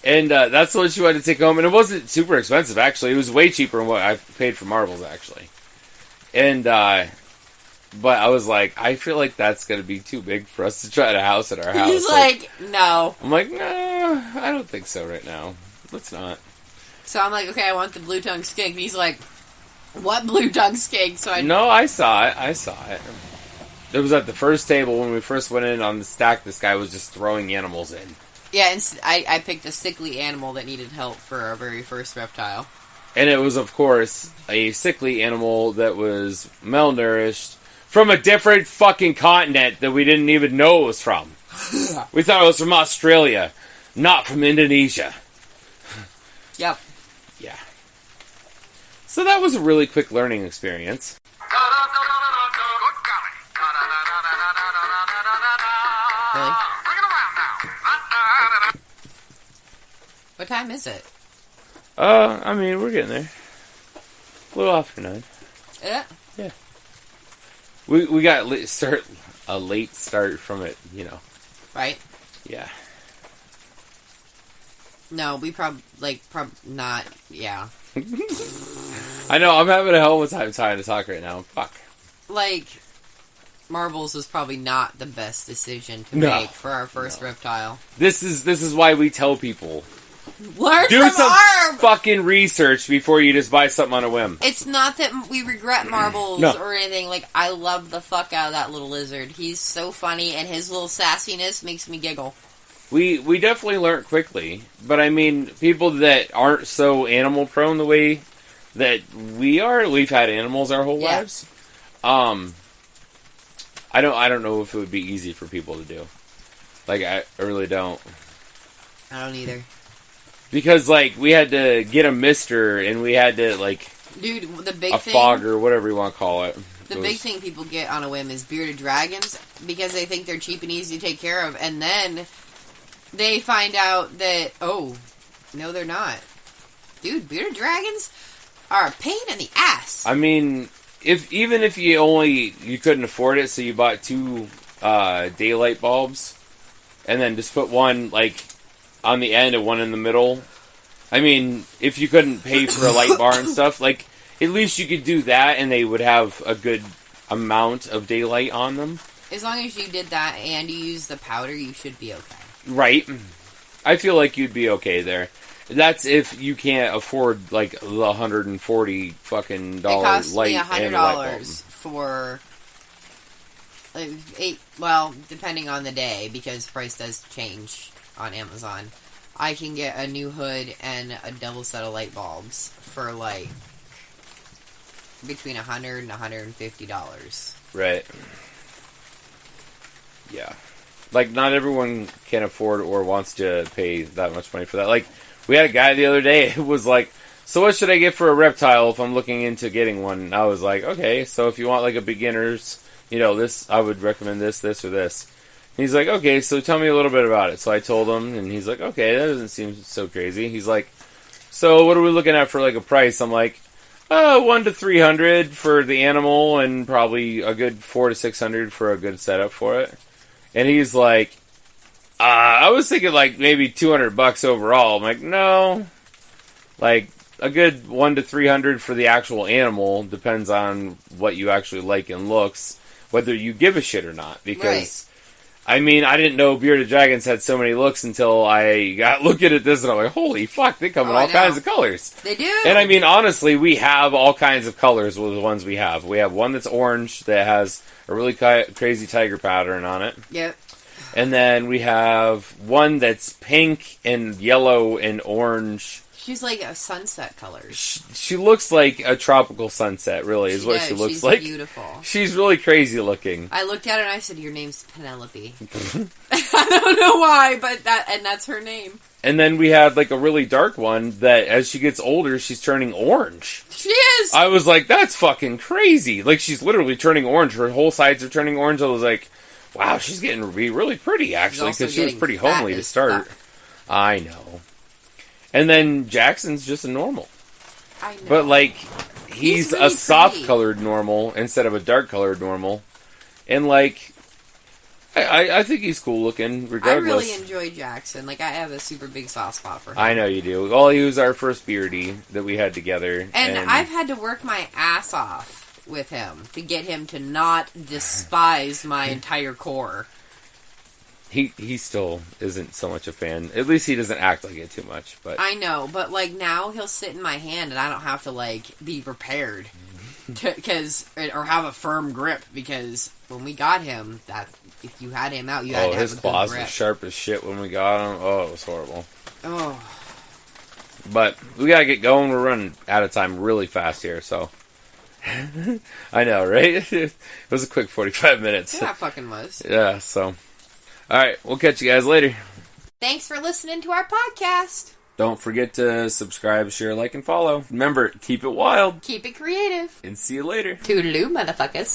And that's what she wanted to take home, and it wasn't super expensive actually. It was way cheaper than what I paid for Marbles actually. And but I was like, I feel like that's gonna be too big for us to try to house at our house. He's like, no. I'm like, no, I don't think so right now. Let's not. So I'm like, okay, I want the blue-tongued skink. And he's like, what blue-tongued skink? So No, I saw it. It was at the first table when we first went in on the stack. This guy was just throwing animals in. Yeah, and I picked a sickly animal that needed help for our very first reptile. And it was, of course, a sickly animal that was malnourished from a different fucking continent that we didn't even know it was from. We thought it was from Australia, not from Indonesia. Yep. Yeah. So that was a really quick learning experience. Really? What time is it? I mean, we're getting there. A little after 9. Yeah. Yeah. We got a late start from it, Right? Yeah. No, we probably not. Yeah. I know, I'm having a hell of a time trying to talk right now. Fuck. Like, marbles was probably not the best decision to No. make for our first reptile. This is why we tell people. Learn Do from some Arb! fucking research before you just buy something on a whim. It's not that we regret marbles No. or anything. Like, I love the fuck out of that little lizard. He's so funny, and his little sassiness makes me giggle. We definitely learned quickly, but I mean, people that aren't so animal prone the way that we are, we've had animals our whole lives. I don't know if it would be easy for people to do. Like, I really don't. I don't either. Because, like, we had to get a mister, and we had to, like, Dude, the big a thing... fogger, whatever you want to call it. The big thing people get on a whim is bearded dragons, because they think they're cheap and easy to take care of, and then they find out that, oh, no they're not. Dude, bearded dragons are a pain in the ass. I mean, even if you couldn't afford it, so you bought 2 daylight bulbs, and then just put one, like, on the end and one in the middle. I mean, if you couldn't pay for a light bar and stuff, like, at least you could do that and they would have a good amount of daylight on them. As long as you did that and you used the powder, you should be okay. Right. I feel like you'd be okay there. That's if you can't afford, like, the $140 fucking It cost light me and light bulb. $100 for, like, 8, well, depending on the day, because price does change on Amazon. I can get a new hood and a double set of light bulbs for, like, between $100 and $150. Right. Yeah. Like, not everyone can afford or wants to pay that much money for that. Like, we had a guy the other day who was like, so what should I get for a reptile if I'm looking into getting one? And I was like, okay, so if you want, like, a beginner's, this, I would recommend this, or this. He's like, okay, so tell me a little bit about it. So I told him, and he's like, okay, that doesn't seem so crazy. He's like, so what are we looking at for, like, a price? I'm like, $100 to $300 for the animal, and probably a good $400 to $600 for a good setup for it. And he's like, I was thinking, like, maybe $200 overall. I'm like, no. Like, a good $100 to $300 for the actual animal depends on what you actually like and looks, whether you give a shit or not. Because... Right. I mean, I didn't know bearded dragons had so many looks until I got looking at this, and I'm like, holy fuck, they come in all kinds of colors. They do. And I mean, honestly, we have all kinds of colors with the ones we have. We have one that's orange that has a really crazy tiger pattern on it. Yep. And then we have one that's pink and yellow and orange. She's like a sunset color. She looks like a tropical sunset, really, is what she looks like. She's beautiful. She's really crazy looking. I looked at her and I said, your name's Penelope. I don't know why, but that's her name. And then we had, like, a really dark one that, as she gets older, she's turning orange. She is! I was like, that's fucking crazy. Like, she's literally turning orange. Her whole sides are turning orange. I was like, wow, she's getting to be really pretty, actually, because she was pretty homely to start. I know. And then Jackson's just a normal. I know. But, like, he's really a soft-colored normal instead of a dark-colored normal. And, like, I think he's cool-looking, regardless. I really enjoy Jackson. Like, I have a super big soft spot for him. I know you do. Well, he was our first beardy that we had together. And I've had to work my ass off with him to get him to not despise my entire core. He still isn't so much a fan. At least he doesn't act like it too much. But I know, but like now he'll sit in my hand and I don't have to like be prepared or have a firm grip, because when we got him, that if you had him out, you had to have a good grip. His claws were sharp as shit when we got him. Oh, it was horrible. Oh. But we gotta get going. We're running out of time really fast here, so. I know, right? It was a quick 45 minutes. Yeah, it fucking was. Yeah, so. Alright, we'll catch you guys later. Thanks for listening to our podcast. Don't forget to subscribe, share, like, and follow. Remember, keep it wild. Keep it creative. And see you later. Toodaloo, motherfuckers.